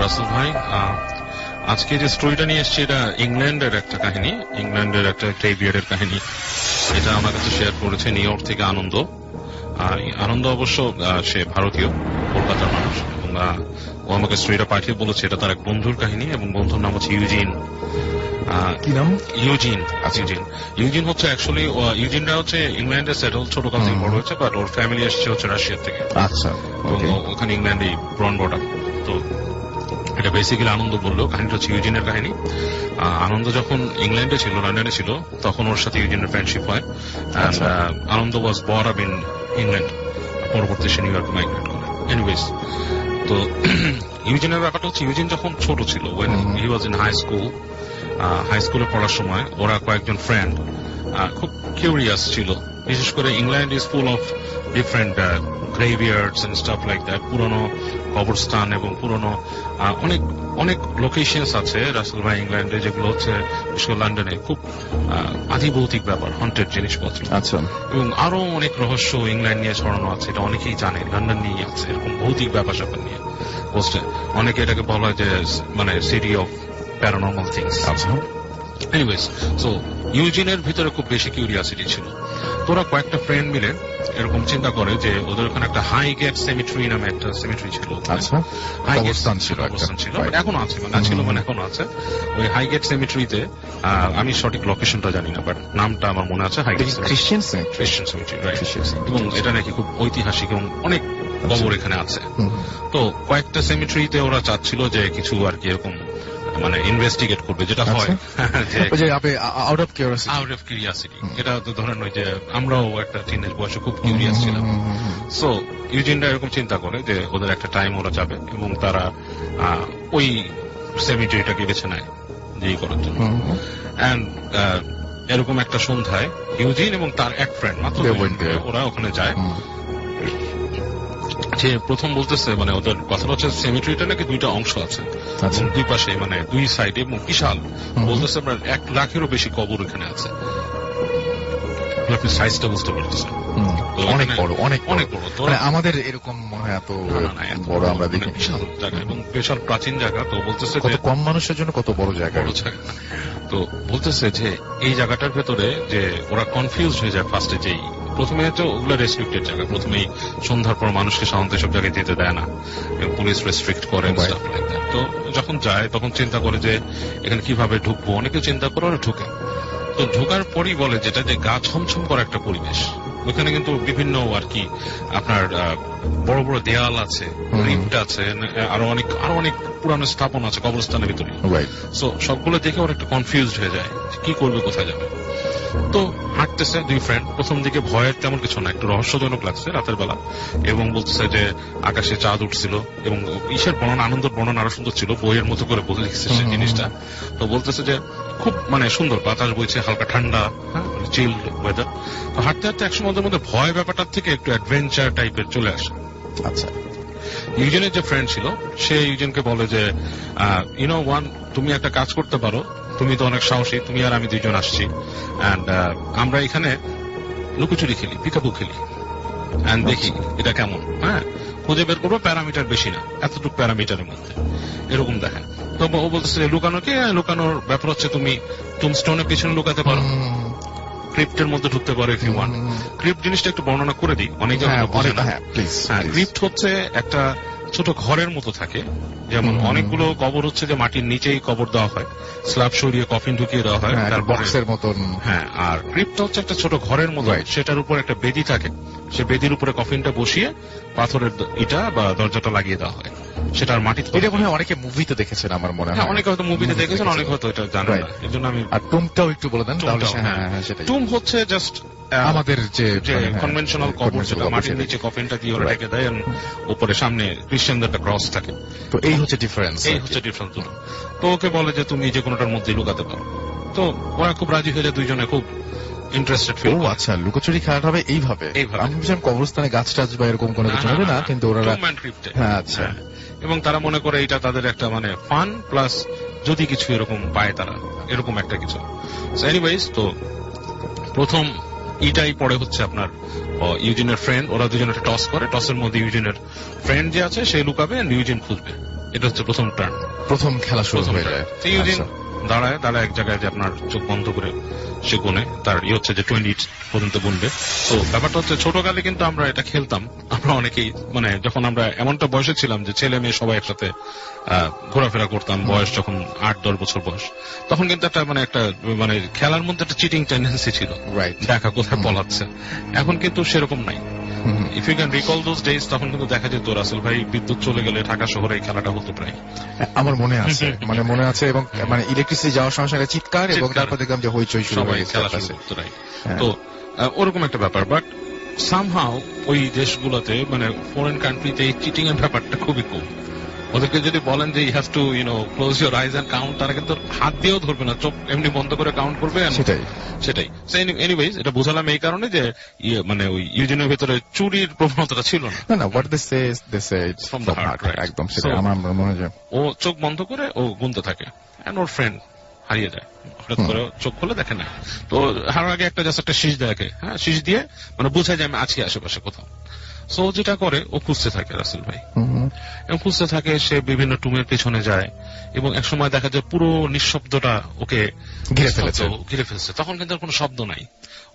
রাসেল ভাই। আজকে যে স্টোরিটা নিয়ে এসেছি এটা ইংল্যান্ডের একটা কাহিনী, ইংল্যান্ডের একটা গ্রেভিয়ার্ডের কাহিনী। এটা আমার কাছে শেয়ার করেছে নিউ ইয়র্ক থেকে আনন্দ। আনন্দ অবশ্য সে ভারতীয়, কলকাতার মানুষ, এবং ও আমাকে স্টোরিটা পাঠিয়ে বলেছে এটা তার এক বন্ধুর কাহিনী, এবং বন্ধুর নাম হচ্ছে ইউজিন। কি নাম? ইউজিন। ইউজিন হচ্ছে অ্যাকচুয়ালি ইউজিনটা হচ্ছে ইংল্যান্ডে সেটেল, ছোটকাল থেকে বড় হয়েছে, বাট ওর ফ্যামিলি এসেছে হচ্ছে রাশিয়া থেকে। আচ্ছা, ওখানে ইংল্যান্ডে ব্রন বট আপ। তো এটা বেসিক্যালি আনন্দ বললো, কাহিনীটা হচ্ছে ইউজিনের কাহিনী। আনন্দ যখন ইংল্যান্ডে ছিল, লন্ডনে ছিল, তখন ওর সাথে ইউজিনের ফ্রেন্ডশিপ হয়। Anand was born up in England, পরবর্তী সে নিউ ইয়র্ক মাইগ্রেট করে। এনিওয়েজ, তো ইউজিনের ব্যাপারটা হচ্ছে ইউজিন যখন ছোট ছিল, when he was in high স্কুলে পড়ার সময় ওরা কয়েকজন ফ্রেন্ড খুব কিউরিয়াস ছিল। বিশেষ করে England is full of different graveyards and stuff like that. পুরনো কবরস্থান এবং পুরনো অনেক অনেক লোকেশনস আছে রাসেল ভাই ইংল্যান্ডে, যেগুলো হচ্ছে বিশেষ করে লন্ডনে খুব আধিভৌতিক ব্যাপার, হন্টেড জিনিসপত্র। আচ্ছা, এবং আরো অনেক রহস্য ইংল্যান্ড নিয়ে ছড়ানো আছে, এটা অনেকেই জানে। লন্ডন নিয়ে আছে এরকম ভৌতিক ব্যাপার স্যাপার নিয়ে পোস্টে, অনেকে এটাকে বলা হয় যে মানে সিটি অফ প্যারানর্মাল থিংস। আচ্ছা, এনিওয়েজ, সো ইউজিনের ভিতরে খুব বেশি কিউরিয়াসিটি ছিল। তোরা কয়েকটা ফ্রেন্ড মিলে এরকম চিন্তা করে যে ওদের ওখানে একটা হাই গেট সেমিট্রি নামে একটা সেমিট্রি ছিল। আচ্ছা, অবস্থান ছিল, এখনো আছে, মানে ছিল, মানে এখনো আছে। ওই হাই গেট সেমিট্রিতে আমি সঠিক লোকেশনটা জানি না, বাট নামটা আমার মনে আছে, হাই গেট খ্রিস্টান সেমিট্রি, রাইট। এবং এটা নাকি খুব ঐতিহাসিক এবং অনেক কবর এখানে আছে। তো কয়েকটা সেমিট্রিতে ওরা চাচ্ছিল যে কিছু আর কি এরকম মানে ইনভেস্টিগেট করবে, যেটা হয় আউট অফ কিউরিয়াসিটি। এটা তো ধরেন ওই যে আমরাও একটা টিনেজ বয়সে খুব কিউরিয়াস ছিলাম। সো ইউজিনরা এরকম চিন্তা করে যে ওদের একটা টাইম ওরা যাবে এবং তারা ওই সেমিট্রিটাকে বেছে নেয় যেই করার জন্য। এন্ড এরকম একটা সন্ধ্যায় ইউজিন এবং তার এক ফ্রেন্ড মাত্র ওরা ওখানে যায়। যে প্রথম বলতেছে, মানে ওদের কথা হচ্ছে সেমিট্রিটা নাকি দুইটা অংশ আছে, দুই পাশে, মানে দুই সাইডে, এবং বিশাল। বলতেছে আমরা 1 লাখেরও বেশি কবর এখানে আছে। আপনি সাইজটা বুঝতে পারতেছেন, অনেক বড়, অনেক অনেক বড়। আমাদের এরকম মনে হয় এত বড় আমরা দেখি, বিশাল জায়গা এবং বিশাল প্রাচীন জায়গা। তো বলতেছে কত কম মানুষের জন্য কত বড় জায়গা। তো বলতেছে যে এই জায়গাটার ভেতরে যে ওরা কনফিউজ হয়ে যায় ফার্স্টে, যেই প্রথমে তো ওগুলো রেস্ট্রিক্টেড জায়গা, প্রথমেই সন্ধ্যার পর মানুষকে সাধারণত সব জায়গায় যেতে দেয় না, পুলিশ রেস্ট্রিক্ট করে। তো যখন যায় তখন চিন্তা করে যে এখানে কিভাবে ঢুকবো, অনেকে চিন্তা করে ওরা ঢুকে। তো ঢোকার পরই বলে যেটা যে গা ছমছম করা একটা পরিবেশ ওখানে, কিন্তু বিভিন্ন আর কি আপনার বড় বড় দেয়াল আছে, রিফট আছে, আরো অনেক পুরানো স্থাপন আছে কবরস্থানের ভিতরে। সো সবগুলো দেখে ওরা একটা কনফিউজড হয়ে যায় কি করবে, কোথায় যাবে। তো হাঁটতেছে দুই ফ্রেন্ড। প্রথম দিকে ভয়ের তেমন কিছু না, একটু রহস্যজনক লাগছে রাতের বেলা, এবং বলতেছে যে আকাশে চাঁদ উঠছিল, এবং ঈশের বর্ণনা, আনন্দের বর্ণনা আরো সুন্দর ছিল, বইয়ের মতো করে বলে লিখছে সেই জিনিসটা। তো বলতেছে যে খুব মানে সুন্দর বাতাস বইছে, হালকা ঠান্ডা, চিল ওয়েদার। তো হাঁটতে হাঁটতে একসময় ওদের মধ্যে ভয় ব্যাপারটার থেকে একটু অ্যাডভেঞ্চার টাইপের চলে আসে। আচ্ছা, ইউজেনের যে ফ্রেন্ড ছিল সে ইউজেনকে বলে যে তুমি একটা কাজ করতে পারো, তুমি তো অনেক সাহসী, তুমি আর আমি দুইজন আসছি, এন্ড আমরা এখানে লুকোচুরি খেলি, পিকাবু খেলি, এন্ড দেখি এটা কেমন। খুঁজে বের করবো, প্যারামিটার বেশি না, এতটুকু প্যারামিটারের মধ্যে এরকম দেখেন। তো ও বলতেছে লুকানোর ব্যাপার হচ্ছে তুমি টুমস্টোনের পিছনে লুকাতে পারো, ক্রিপ্টের মধ্যে ঢুকতে পারো ইফ ইউ ওয়ান্ট। ক্রিপ্ট জিনিসটা একটু বর্ণনা করে দিই, অনেকে বোঝে না। ক্রিপ্ট হচ্ছে একটা ছোট ঘরের মতো থাকে, যেমন অনেকগুলো কবর হচ্ছে যে মাটির নিচেই কবর দেওয়া হয়, স্ল্যাব সরিয়ে কফিন ঢুকিয়ে দেওয়া হয় বক্সের মতন। আর ক্রিপ্ট হচ্ছে একটা ছোট ঘরের মতো, সেটার উপর একটা বেদি থাকে, সে বেদির উপরে কফিনটা বসিয়ে পাথরের ইটা বা দরজাটা লাগিয়ে দেওয়া হয়, সেটা আর মাটিতে। এটা মনে হয় অনেকে মুভিতে দেখেছেন আমার মনে হয়। অনেকে হয়তো মুভিতে দেখেছেন, অনেকে হয়তো এটা জানেন না, এই জন্য আমি। আর টুমটাও একটু বলে দেন তাহলে। টুম হচ্ছে জাস্ট আমাদের যে কনভেনশনাল কবর, যেটা মাটির নিচে কফিনটা দিয়ে ওরা রেখে দেয়, উপরে সামনে ক্রিশ্চিয়ানদের একটা ক্রস থাকে। তো এই হচ্ছে ডিফারেন্স। তো ওকে বলে যে তুমি যে কোনোটার মধ্যে লুকাতে পারো। তো ওরা খুব রাজি হয়ে যায়, দুইজনে খুব ইন্টারেস্টেড ফিল। আচ্ছা, লুকোচুরি খেলাটা হবে এইভাবে। আমি ভেবেছিলাম কবরস্থানে গাছ টাছ বা এরকম কোনো কিছু হবে না, কিন্তু ওরা। আচ্ছা, এবং তারা মনে করে এটা তাদের একটা মানে ফান প্লাস যদি কিছু এরকম পায় তারা, এরকম একটা কিছু। এনিওয়েজ, তো প্রথম ইটাই পড়ে হচ্ছে আপনার ইউজিনের ফ্রেন্ড, ওরা দুজন একটা টস করে, টসের মধ্যে ইউজিনের ফ্রেন্ড যে আছে সে লুকাবে, ইউজিন খুঁজবে। এটা হচ্ছে প্রথম টার্ন, প্রথম খেলা শুরু হয়ে যায়। ইউজিন দাঁড়ায় এক জায়গায় যে আপনার চোখ বন্ধ করে সে গুনে, তার হচ্ছে যে 20 পর্যন্ত গুনবে। তো ব্যাপারটা হচ্ছে ছোটকালে কিন্তু আমরা এটা খেলতাম, আমরা অনেকেই মানে যখন আমরা এমনটা বয়সে ছিলাম যে ছেলে মেয়ে সবাই একসাথে ঘোরাফেরা করতাম, বয়স যখন 8-10 বছর বয়স, তখন কিন্তু একটা মানে খেলার মধ্যে একটা চিটিং টেন্ডেন্সি ছিল, দেখা কোথায় পলাচ্ছে। এখন কিন্তু সেরকম নাই। If you can recall those days, তখন কিন্তু দেখা যেত রাসেল ভাই বিদ্যুৎ চলে গেলে ঢাকা শহরে এই খেলাটা হতো প্রায়। আমার মনে আছে, মনে আছে, এবং মানে ইলেকট্রিসিটি যাওয়ার সঙ্গে সঙ্গে চিৎকার, এবং তারপর দেখলাম যে হইচই শুরু হয়ে গেছে, খেলা শুরু করতে। তো ওরকম একটা ব্যাপার। বাট সামহাউ ওই দেশগুলোতে মানে ফরেন কান্ট্রিতে এই চিটিং এর ব্যাপারটা খুবই কম। ওদেরকে যদি বলেন যে you have to close your eyes and count, তারা কিন্তু হাত দিয়েও ধরবে না, চোখ এমনি বন্ধ করে কাউন্ট করবে। সেটাই। এনিওয়েজ এটা বুঝালাম এই কারণে যে মানে ওই ইউজিনের ভেতরে চুরির প্রবণতাটা ছিল না। What they say from the heart, একদম সেটা আমার মনে হয়। ও চোখ বন্ধ করে ও গুনতে থাকে, এন্ড ওর ফ্রেন্ড হারিয়ে যায়। হঠাৎ করে চোখ খুলে দেখে না, তো হারার আগে একটা শীষ দেখে, হ্যাঁ, শীষ দিয়ে মানে বোঝায় যে আমি আছি আশেপাশে কোথাও। সো যেটা করে ও খুঁজতে থাকে রাসেল ভাই, এবং খুঁজতে থাকে, সে বিভিন্ন টুমের পেছনে যায়, এবং একসময় দেখা যায় পুরো নিঃশব্দটা ওকে ঘিরে ফেলছে। তখন কিন্তু আর কোনো শব্দ নাই,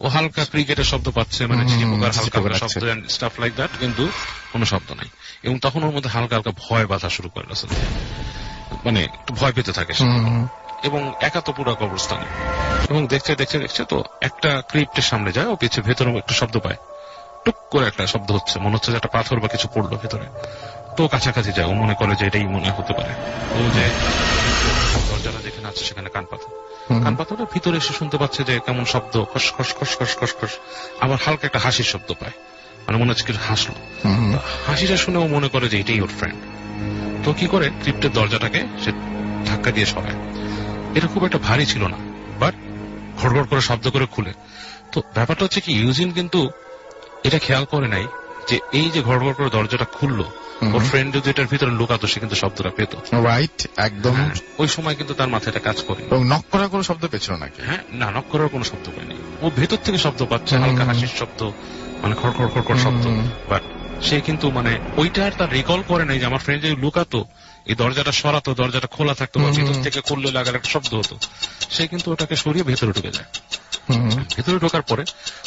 ও হালকা ক্রিকেটের শব্দ পাচ্ছে, মানে চিঠিপোকার হালকা শব্দ, স্টাফ লাইক দ্যাট, কিন্তু কোনো শব্দ নাই। এবং তখন ওর মধ্যে হালকা হালকা ভয় বাধা শুরু করে রাসেল ভাই, মানে একটু ভয় পেতে থাকে সে, এবং একা তো পুরো কবরস্থানে, এবং দেখছে তো একটা ক্রিপ্টের সামনে যায়, ও পিছিয়ে ভেতরে একটা শব্দ পায়, টুক করে একটা শব্দ হচ্ছে, মনে হচ্ছে যে একটা পাথর বা কিছু পড়লো ভেতরে। তো কাছাকাছি যায়, ও মনে করে যে এটাই মনে হতে পারে। ও যে দরজাটা যেখানে আছে সেখানে কান পাতাটা ভিতরে এসে শুনতে পাচ্ছে যে কেমন শব্দ, খস খস খস খস খস খস, আবার হালকা একটা হাসির শব্দ পায়, মানে মনে হচ্ছে কিছু হাসলো। হাসিটা শুনে ও মনে করে যে এটাই ওর ফ্রেন্ড। তো কি করে, ক্রিপ্টের দরজাটাকে সে ধাক্কা দিয়ে সরায়। এটা খুব একটা ভারী ছিল না, বাট ঘড়ঘড় করে শব্দ করে খুলে। তো ব্যাপারটা হচ্ছে কি, ইউজিন কিন্তু এটা খেয়াল করে নাই যে এই যে ঘড়ঘড় করে দরজাটা খুললো, ওর ফ্রেন্ড যদি এটার ভিতরে লুকাতো সে কিন্তু শব্দটা পেত। রাইট, একদম। ওই সময় কিন্তু তার মাথায় এটা কাজ করে। নক করার কোনো শব্দ পেছিল নাকি? হ্যাঁ, না, নক করার কোনো শব্দ পায়নি। ও ভেতর থেকে শব্দ পাচ্ছে, হালকা হাসির শব্দ, মানে খড়খড় খড়খড় শব্দ। বাট সে কিন্তু মানে ওইটা আর তার রিকল করে নাই যে আমার ফ্রেন্ড যদি লুকাতো, এই দরজাটা সরাতো, দরজাটা খোলা থাকতো, বা ভিতর থেকে করলে লাগার একটা শব্দ হতো, সে কিন্তু ওটাকে সরিয়ে ভেতরে ঢুকে যায়। ভেতরে ঢোকার পরে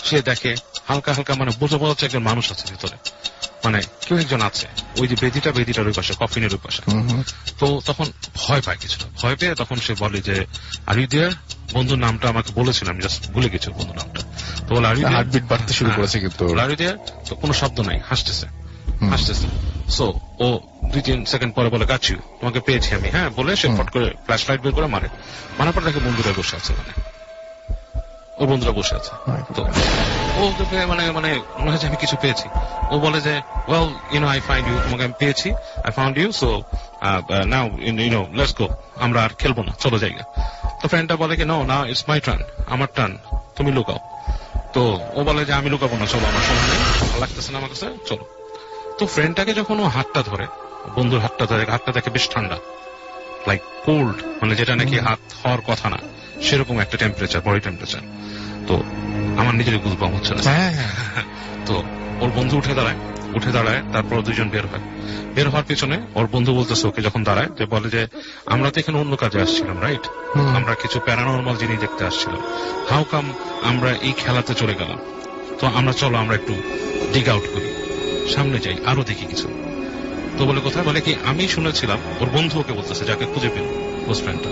সে দেখে হালকা হালকা মানে বোঝা যাচ্ছে একজন মানুষ আছে ভেতরে, মানে কেউ একজন আছে, ওই যে বেদিটার ওই পাশে, কফিনের ওই পাশে। তো তখন ভয় পায় কিছুটা, ভয় পেয়ে তখন সে বলে যে আর ইউ দেয়ার, বন্ধুর নামটা আমাকে বলেছিলাম, জাস্ট ভুলে গেছি বন্ধুর নামটা। তো বলে আর ইউ দেয়ার, হার্টবিট বাড়তে শুরু করেছে, কিন্তু আর ইউ দেয়ার, তো কোনো শব্দ নাই, হাসতেছে। সো ও 2-3 সেকেন্ড পরে বলে গাছ, তোমাকে পেয়েছি আমি, হ্যাঁ, বলে সে ফট করে ফ্ল্যাশ লাইট বের করে মারার পর দেখে বন্ধুরা বসে আছে, মানে ওর বন্ধুরা বসে আছে। তো ও মানে মনে হচ্ছে আমি কিছু পেয়েছি। ও বলে যে ওয়েল আই ফাইন্ড ইউ, তোমাকে আমি পেয়েছি, I found you, so now let's go, আমরা আর খেলবো না, চলো জায়গা। তো ফ্রেন্ডটা বলে কি নো, না ইটস মাই টার্ন, আমার টার্ন, তুমি লুকাও। তো ও বলে যে আমি লুকাবো না, চলো, আমার সময় নেই, ভালো লাগতেছে না আমার কাছে, চলো। তো ফ্রেন্ডটাকে যখন ও হাতটা ধরে, বন্ধুর হাতটা ধরে, হাতটা দেখে বেশ ঠান্ডা, লাইক কোল্ড, মানে যেটা নাকি হাত হওয়ার কথা না, সেরকম একটা টেম্পারেচার, বডি টেম্পারেচার। তো আমার নিজেরই গুজবাম হচ্ছে না। তো ওর বন্ধু উঠে দাঁড়ায়, তারপর দুজন বের হওয়ার পিছনে ওর বন্ধু বলতেছে ওকে, যখন দাঁড়ায়, যে বলে যে আমরা তো এখানে অন্য কাজে আসছিলাম, রাইট, আমরা কিছু প্যারানর্মাল জিনিস দেখতে আসছিলাম, হাউ কাম আমরা এই খেলাতে চলে গেলাম, তো চলো আমরা একটু ডিগ আউট করি, সামনে যাই, আরো দেখি কিছু। তো বলে কোথায়, বলে কি আমি শুনেছিলাম, ওর বন্ধু ওকে বলতেছে, যাকে খুঁজে পেল, ক্লোজ ফ্রেন্ডটা,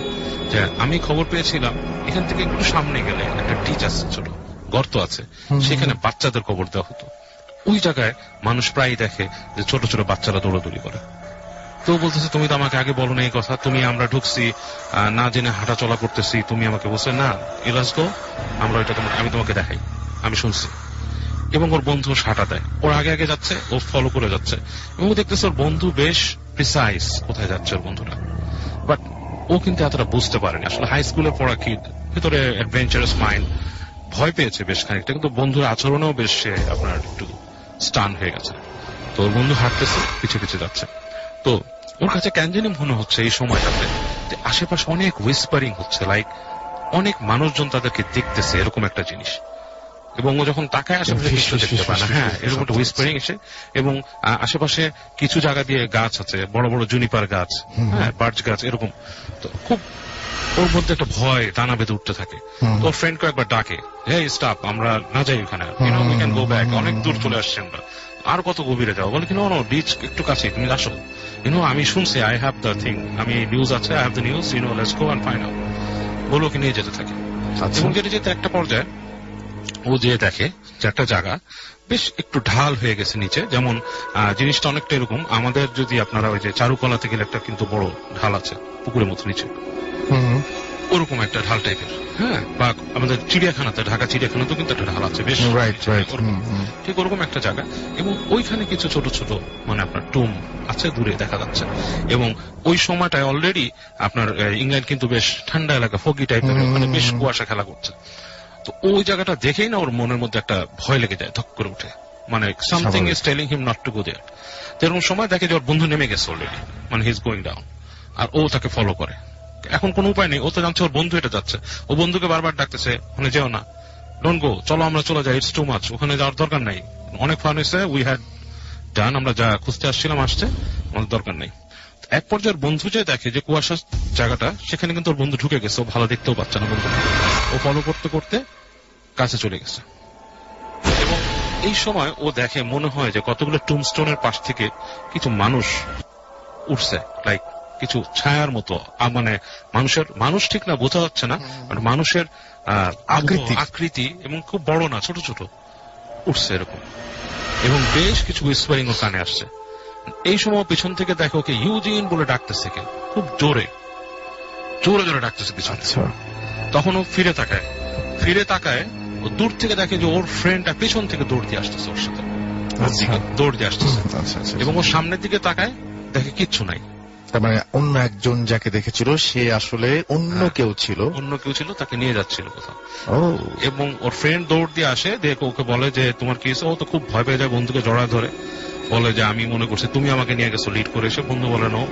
যে আমি খবর পেয়েছিলাম এখান থেকে একটু সামনে গেলে একটা ডিচ আছে, ছোট গর্ত আছে, সেখানে বাচ্চাদের কবর দেওয়া হতো। ওই জায়গায় মানুষ প্রায় দেখে যে ছোট ছোট বাচ্চারা দৌড়াদৌড়ি করে। তো বলতেছে তুমি তো আমাকে আগে বলো না এই কথা, আমরা ঢুকছি না জেনে হাঁটা চলা করতেছি, তুমি আমাকে বলছে না ইলাস গো, আমরা ওইটা আমি তোমাকে দেখাই, আমি শুনছি। এবং ওর বন্ধু হাঁটা দেয়, ওর আগে যাচ্ছে, ও ফলো করে যাচ্ছে, এবং দেখতেছে ওর বন্ধু বেশ প্রিসাইজ কোথায় যাচ্ছে ওর বন্ধুরা। বাট ও কিন্তু এতটা বুঝতে পারেনি, আসলে হাই স্কুলে পড়া কি, ভিতরে অ্যাডভেঞ্চারাস মাইন্ড, ভয় পেয়েছে বেশ খানিকটা, কিন্তু বন্ধুর আচরণেও বেশ সে আপনার একটু স্টান হয়ে গেছে। তো ওর বন্ধু হাঁটতেছে, পিছু যাচ্ছে। তো ওর কাছে কেন জানি মনে হচ্ছে এই সময়টাতে যে আশেপাশে অনেক হুইসপারিং হচ্ছে, লাইক অনেক মানুষজন তাদেরকে দেখতেছে, এরকম একটা জিনিস। ও এবং ও যখন তাকায় আশেপাশে কিছু দেখতে পায় না। হ্যাঁ, এরকম একটা হুইসপারিং এসে, এবং আশেপাশে কিছু জায়গা দিয়ে গাছ আছে, বড় বড় জুনিপার গাছ, হ্যাঁ, বার্চ গাছ, এরকম। তো খুব ওর মধ্যে একটা ভয় টানা বেঁধে উঠতে থাকে। তো ওর ফ্রেন্ডকে একবার ডাকে, হেই স্টপ, আমরা না যাই ওখানে, উই ক্যান গো ব্যাক, অনেক দূর চলে আসছি আমরা, আর কত গভীরে যাও? বলে কি নো, বিচ একটু কাছে, তুমি আসো, আমি শুনছি, আই হ্যাভ দ্য থিং, আমি নিউজ আছে, I have the news, let's go and find out. বলে ওকে নিয়ে যেতে থাকে। এবং যেতে যেতে একটা পর্যায়ে ও যে দেখে যে একটা জায়গা বেশ একটু ঢাল হয়ে গেছে নিচে, যেমন জিনিসটা অনেকটা এরকম, আমাদের যদি আপনারা ওই যে চারুকলাতে গেলে একটা কিন্তু বড় ঢাল আছে পুকুরের মতো নিচে, ওরকম একটা ঢাল টাইপের। হ্যাঁ, বা আমাদের চিড়িয়াখানাতে, ঢাকা চিড়িয়াখানাতেও কিন্তু একটা ঢাল আছে বেশ, ঠিক ওরকম একটা জায়গা। এবং ওইখানে কিছু ছোট ছোট মানে আপনার টুম আছে, দূরে দেখা যাচ্ছে। এবং ওই সময়টায় অলরেডি আপনার ইংল্যান্ড কিন্তু বেশ ঠান্ডা এলাকা, ফগি টাইপের, ওখানে বেশ কুয়াশা খেলা করছে। তো ওই জায়গাটা দেখেই না ওর মনের মধ্যে একটা ভয় লেগে যায়, ধক করে উঠে, মানে something is telling him not to go there. তো এরকম সময় দেখে যে ওর বন্ধু নেমে গেছে অলরেডি, মানে হি ইজ গোয়িং ডাউন, আর ও তাকে ফলো করে। এখন কোন উপায় নেই, ও তো জানছে ওর বন্ধু এটা যাচ্ছে, ও বন্ধুকে বারবার ডাকতেছে, ওখানে যেও না, ডোন্ট গো, চলো আমরা চলে যাই, ইটস টু মাচ, ওখানে যাওয়ার দরকার নাই, অনেক ফান হয়েছে, উই হ্যাড ডান, আমরা যা খুঁজতে আসছিলাম আসছে, আমাদের দরকার নেই। এক পর্যায়ের বন্ধু যে দেখে যে কুয়াশার জায়গাটা, সেখানে কিন্তু ওর বন্ধু ঢুকে গেছে, ও ভালো দেখতেও পাচ্ছে না বন্ধু, ও ফলো করতে করতে কাছে চলে গেছে। এবং এই সময় ও দেখে, মনে হয় যে কতগুলো টুমস্টোনের পাশ থেকে কিছু মানুষ উঠছে, লাইক কিছু ছায়ার মতো, মানে মানুষ ঠিক না, বোঝা যাচ্ছে না, মানুষের আকৃতি, এবং খুব বড় না, ছোট ছোট উঠছে এরকম, এবং বেশ কিছু হুইসপারিং ওর কানে আসছে। এই সময় পিছন থেকে দেখে ওকে ইউজিন বলে ডাকতেছে, খুব জোরে জোরে জোরে ডাকতেছে পিছন। তখন ও ফিরে তাকায়, ও দূর থেকে দেখে যে ওর ফ্রেন্ডটা পেছন থেকে দৌড় দিয়ে আসতেছে, ওর সাথে দৌড় দিয়ে আসতেছে, এবং ওর সামনের দিকে তাকায়, দেখে কিচ্ছু নাই। তার মানে অন্য একজন যাকে দেখেছিল সে আসলে অন্য কেউ ছিল, তাকে নিয়ে যাচ্ছিল কোথাও। এবং ওর ফ্রেন্ড দৌড় দিয়ে আসে, দেখে ওকে বলে যে তোমার কি হয়েছে? ও তো খুব ভয় পেয়ে যায়, বন্ধুকে জড়ায় ধরে, বলে যে আমি মনে করছি তুমি আমাকে নিয়ে গেছো লিড করে এসে। বন্ধু বলে নো,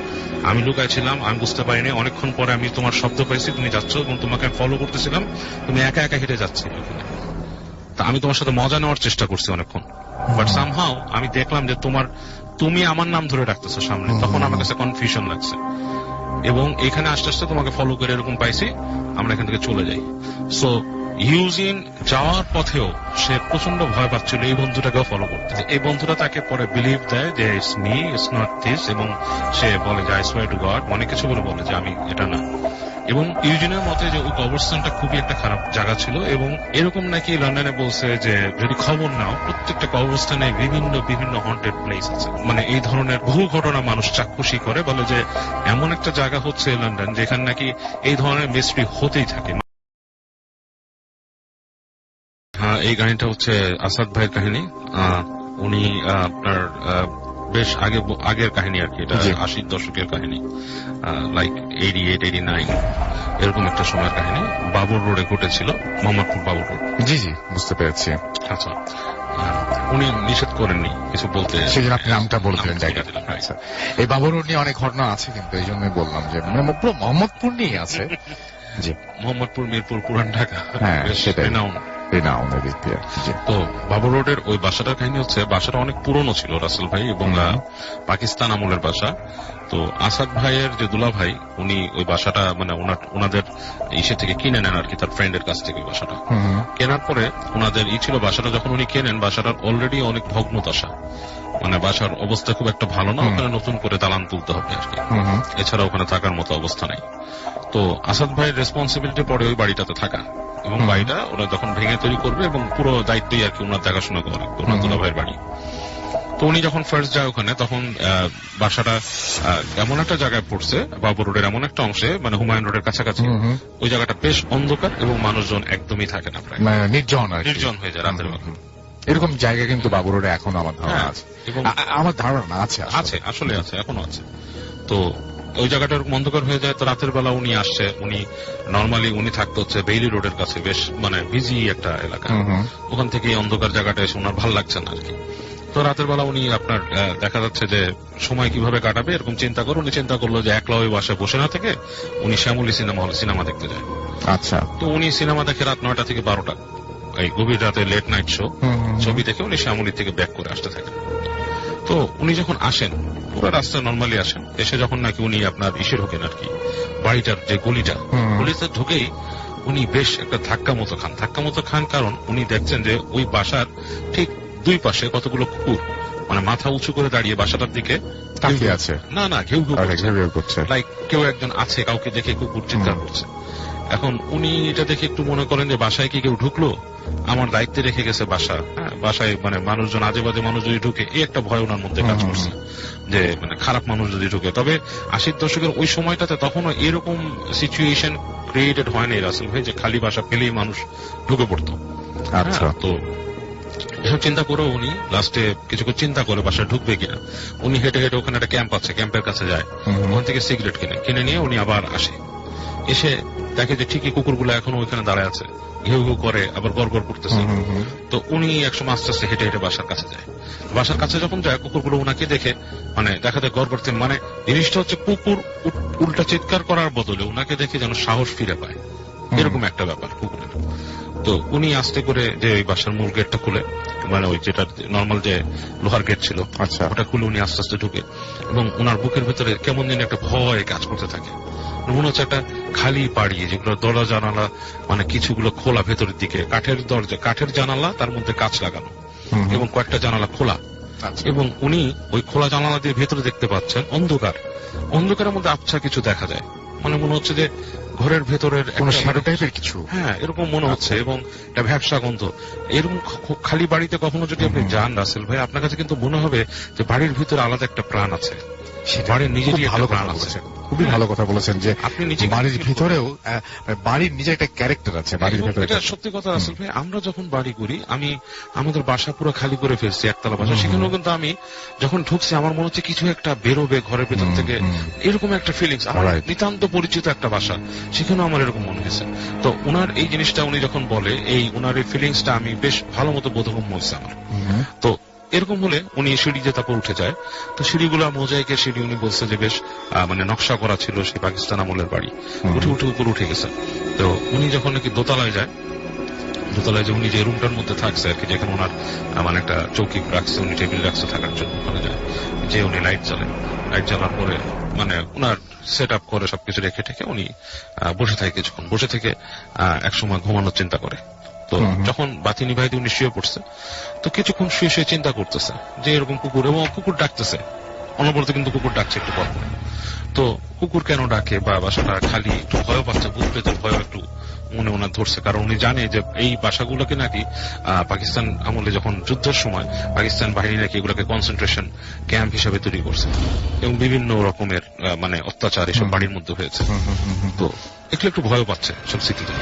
আমি লুকায় ছিলাম, আমি বুঝতে পারিনি, অনেকক্ষণ পরে আমি তোমার শব্দ পাইছি, তুমি যাচ্ছ, এবং তোমাকে ফলো করতেছিলাম, তুমি একা একা হেঁটে যাচ্ছিলে ওখানে, তা আমি তোমার সাথে মজা নেওয়ার চেষ্টা করছি অনেকক্ষণ, বাট সামহাও আমি দেখলাম যে তুমি আমার নাম ধরে ডাকতেছো সামনে, তখন আমার কাছে কনফিউশন লাগছে, এবং এখানে আস্তে আস্তে তোমাকে ফলো করে এরকম পাইছি, আমরা এখান থেকে চলে যাই। সো ইউজিন যাওয়ার পথেও সে প্রচন্ড ভয় পাচ্ছিল এই বন্ধুটাকেও ফলো করতে। এই বন্ধুটা তাকে পরে বিলিভ দেয় যে it's me, it's not this, এবং সে বলে যে আই সোয়ার টু গড, অনেক কিছু বলে যে আমি এটা না। এবং ইউজিনের মতে যে ওই কবরস্থানটা খুবই একটা খারাপ জায়গা ছিল, এবং এরকম নাকি লন্ডনে বলছে যে যদি খবর নাও, প্রত্যেকটা কবরস্থানে বিভিন্ন বিভিন্ন হন্টেড প্লেস আছে, মানে এই ধরনের বহু ঘটনা মানুষ চাক্ষুষী করে, বলে যে এমন একটা জায়গা হচ্ছে লন্ডন যেখানে নাকি এই ধরনের মিস্ট্রি হতেই থাকে। হ্যাঁ, এই কাহিনীটা হচ্ছে আসাদ ভাইয়ের কাহিনী। উনি আপনার বেশ আগের কাহিনী আর কি, এটা 80-র দশকের কাহিনী, লাইক 88-89 এরকম একটা সময়ের কাহিনী। বাবর রোডে ঘটেছিল, মোহাম্মদপুর বাবর রোড। জি বুঝতে পেরেছি। আচ্ছা, উনি নিষেধ করেননি কিছু বলতে, সেই জন্য আপনি নামটা বললেন জায়গা। আচ্ছা, এই বাবর রোড নিয়ে অনেক ঘটনা আছে, কিন্তু এই জন্যই বললাম যে পুরো মোহাম্মদপুর নিয়ে আছে। জি, মোহাম্মদপুর, মিরপুর, পুরান ঢাকা, হ্যাঁ সেটাই। তো বাবর রোডের ওই বাসাটার কাহিনী হচ্ছে, বাসাটা অনেক পুরনো ছিল রাসেল ভাই, এবং পাকিস্তান আমলের বাসা। তো আসাদ ভাইয়ের যে দুলা ভাই, উনি ওই বাসাটা মানে ওনাদের ইসে থেকে কিনে নেন আর কি, তার ফ্রেন্ডের কাছ থেকে বাসাটা কেনার পরে ওনাদের ছিল, বাসাটা যখন উনি কেনেন, বাসাটার অলরেডি অনেক ভগ্ন দশা, মানে বাসার অবস্থা খুব একটা ভালো না, ওখানে নতুন করে দালান তুলতে হবে আর কি, এছাড়া ওখানে থাকার মতো অবস্থা নাই। তো আসাদ ভাইয়ের রেসপন্সিবিলিটি পড়ে ওই বাড়িটাতে থাকা, এবং বাড়িটা ওরা যখন ভেঙে তৈরি করবে, এবং পুরো দায়িত্বই আর কি ওনার দেখাশোনা করা, ওনার দুলা ভাইয়ের বাড়ি। তো উনি যখন ফার্স্ট যায় ওখানে, তখন বাসাটা এমন একটা জায়গায় পড়ছে, বাবর রোডের এমন একটা অংশে, মানে হুমায়ুন রোডের কাছাকাছি, ওই জায়গাটা বেশ অন্ধকার, এবং মানুষজন একদমই থাকে না, প্রায় নির্জন হয়ে যায় রাতের বেলা। এরকম জায়গা কিন্তু বাবর রোডে এখনো আমার ধারণা আছে, এবং আমার ধারণা আছে, আসলে আছে, এখনো আছে। তো ওই জায়গাটা অন্ধকার হয়ে যায়। তো রাতের বেলা উনি আসছে, উনি থাকতো হচ্ছে বেইলি রোডের কাছে, বেশ মানে বিজি একটা এলাকা, ওখান থেকে অন্ধকার জায়গাটা এসে ওনার ভালো লাগছে না আর কি। তো রাতের বেলা উনি আপনার দেখা যাচ্ছে যে সময় কিভাবে কাটাবে এরকম চিন্তা করে, উনি চিন্তা করলো যে একলা ওই বাসায় বসে না থেকে উনি শ্যামলী সিনেমা হলে সিনেমা দেখতে যায়। আচ্ছা, তো উনি সিনেমা দেখে রাত 9টা থেকে 12টা, এই গভীর রাতে লেট নাইট শো ছবি দেখে উনি শ্যামলী থেকে ব্যাক করে আসতে থাকেন। তো উনি যখন আসেন পুরো রাস্তায় নর্মালি আসেন, এসে যখন নাকি উনি আপনার ইসে ঢোকেন আর কি বাড়িটার যে গলিতে ঢুকেই উনি বেশ একটা ধাক্কা মতো খান কারণ উনি দেখছেন যে ওই বাসার ঠিক দুই পাশে কতগুলো কুকুর মানে মাথা উঁচু করে দাঁড়িয়ে বাসাটার দিকে তাকিয়ে আছে। না ঘেউ করছে, লাইক কেউ একজন আছে, কাউকে দেখে কুকুর চিৎকার করছে। এখন উনি এটা দেখে একটু মনে করেন যে বাসায় কি কেউ ঢুকলো, আমার দায়িত্বে রেখে গেছে বাসা, হ্যাঁ বাসায় মানে মানুষজন আজে বাজে মানুষ যদি ঢুকে এই একটা ভয় ওনার মধ্যে কাজ করছে যে মানে খারাপ মানুষ যদি ঢুকে। তবে 80 দশকের ওই সময়টাতে তখনও এরকম সিচুয়েশন ক্রিয়েটেড হয়নি রাসেল ভাই যে খালি বাসা পেলেই মানুষ ঢুকে পড়তো। আচ্ছা, তো এসব চিন্তা করে উনি লাস্টে কিছুক্ষণ চিন্তা করে বাসায় ঢুকবে কিনা উনি হেঁটে ওখানে একটা ক্যাম্প আছে, ক্যাম্পের কাছে যায়, ওখান থেকে সিগারেট কিনে নিয়ে উনি আবার আসে। এসে দেখে যে ঠিকই কুকুরগুলো এখনো ওইখানে দাঁড়ায় আছে, ঘেউ করে আবার গড় করতেছে। তো উনি একসময় আস্তে আস্তে হেঁটে বাসার কাছে যায়। বাসার কাছে যখন যায় কুকুরগুলো ওনাকে দেখে মানে দেখা যায় গড় করতে, মানে জিনিসটা হচ্ছে কুকুর উল্টা চিৎকার করার বদলে ওনাকে দেখে যেন সাহস ফিরে পায়, এরকম একটা ব্যাপার কুকুরের। তো উনি আস্তে করে যে ওই বাসার মূল গেটটা খুলে, মানে ওই যেটা নর্মাল যে লোহার গেট ছিল ওটা খুলে উনি আস্তে আস্তে ঢুকে এবং ওনার বুকের ভেতরে কেমন যেন একটা ভয় কাজ করতে থাকে। মনে হচ্ছে একটা খালি বাড়ি যেগুলো দরজা জানালা মানে কিছুগুলো খোলা ভেতরের দিকে, কাঠের জানালা তার মধ্যে কাঁচ লাগানো এবং কয়েকটা জানালা খোলা, এবং উনি ওই খোলা জানালা দিয়ে ভেতরে দেখতে পাচ্ছেন অন্ধকারের মধ্যে আবছা কিছু দেখা যায়, মানে মনে হচ্ছে যে ঘরের ভেতরের কিছু, হ্যাঁ এরকম মনে হচ্ছে, এবং একটা ভ্যাবসা গন্ধ। এরকম খালি বাড়িতে কখনো যদি আপনি যান রাসেল ভাই, আপনার কাছে কিন্তু মনে হবে যে বাড়ির ভিতরে আলাদা একটা প্রাণ আছে, বাড়ির নিজেরই একটা প্রাণ আছে। খুবই ভালো কথা বলেছেন যে আপনি নিজে বাড়ির ভিতরেও বাড়ির নিজের একটা ক্যারেক্টার আছে বাড়ির ভিতরে। এটা সত্যি কথা রাসেল ভাই, আমরা যখন বাড়ি করি, আমি আমাদের বাসা পুরো খালি করে ফেলছি, একতলা বাসা, সেখানেও কিন্তু আমি যখন ঢুকছি আমার মনে হচ্ছে কিছু একটা বেরোবে ঘরের ভেতর থেকে, এরকম একটা ফিলিংস। আমার নিতান্ত পরিচিত একটা বাসা, সেখানেও আমার এরকম মনে হয়েছে। তো ওনার এই জিনিসটা উনি যখন বলে, এই ওনার এই ফিলিংসটা আমি বেশ ভালো মতো বোধগম্য হয়েছে আমার। তো এরকম হলে উনি সিঁড়িতে তারপর উঠে যায়। তো সিঁড়িগুলো মোজাইকের সিঁড়ি, উনি বলছে যে বেশ মানে নকশা করা ছিল, সেই পাকিস্তান আমলের বাড়ি। উঠে উপর উঠে গেছে। তো উনি যখন নাকি দোতলায় যায়, দোতলায় যে উনি যে রুমটার মধ্যে থাকছে আর কি, যেখানে ওনার মানে একটা চৌকি রাখছে, উনি টেবিল রাখছে থাকার জন্য, ওখানে যায় যে উনি লাইট জ্বালার পরে মানে ওনার সেট আপ করে সবকিছু রেখে ঠেকে উনি বসে থাকে কিছুক্ষণ, বসে থেকে একসময় ঘুমানোর চিন্তা করে। তো যখন বাতি নিভাইতে উনি শুয়ে পড়ছে, তো কিছুক্ষণ শুয়ে চিন্তা করতেছে যে এরকম কুকুর, এবং কুকুর ডাকতেছে অনবরত, কিন্তু কুকুর ডাকছে একটু পর। তো কুকুর কেন ডাকে বা বাসাটা খালি, একটু ভয় পাচ্ছে, বুক পেতে ভয় একটু মনে ওনার ধরছে, কারণ উনি জানে যে এই বাসাগুলোকে নাকি পাকিস্তান আমলে যখন যুদ্ধের সময় পাকিস্তান বাহিনী নাকি এগুলোকে কনসেন্ট্রেশন ক্যাম্প হিসেবে তৈরি করছে, এবং বিভিন্ন রকমের মানে অত্যাচার এসব বাড়ির মধ্যে হয়েছে। তো একটু ভয় পাচ্ছে সব স্মৃতিতে।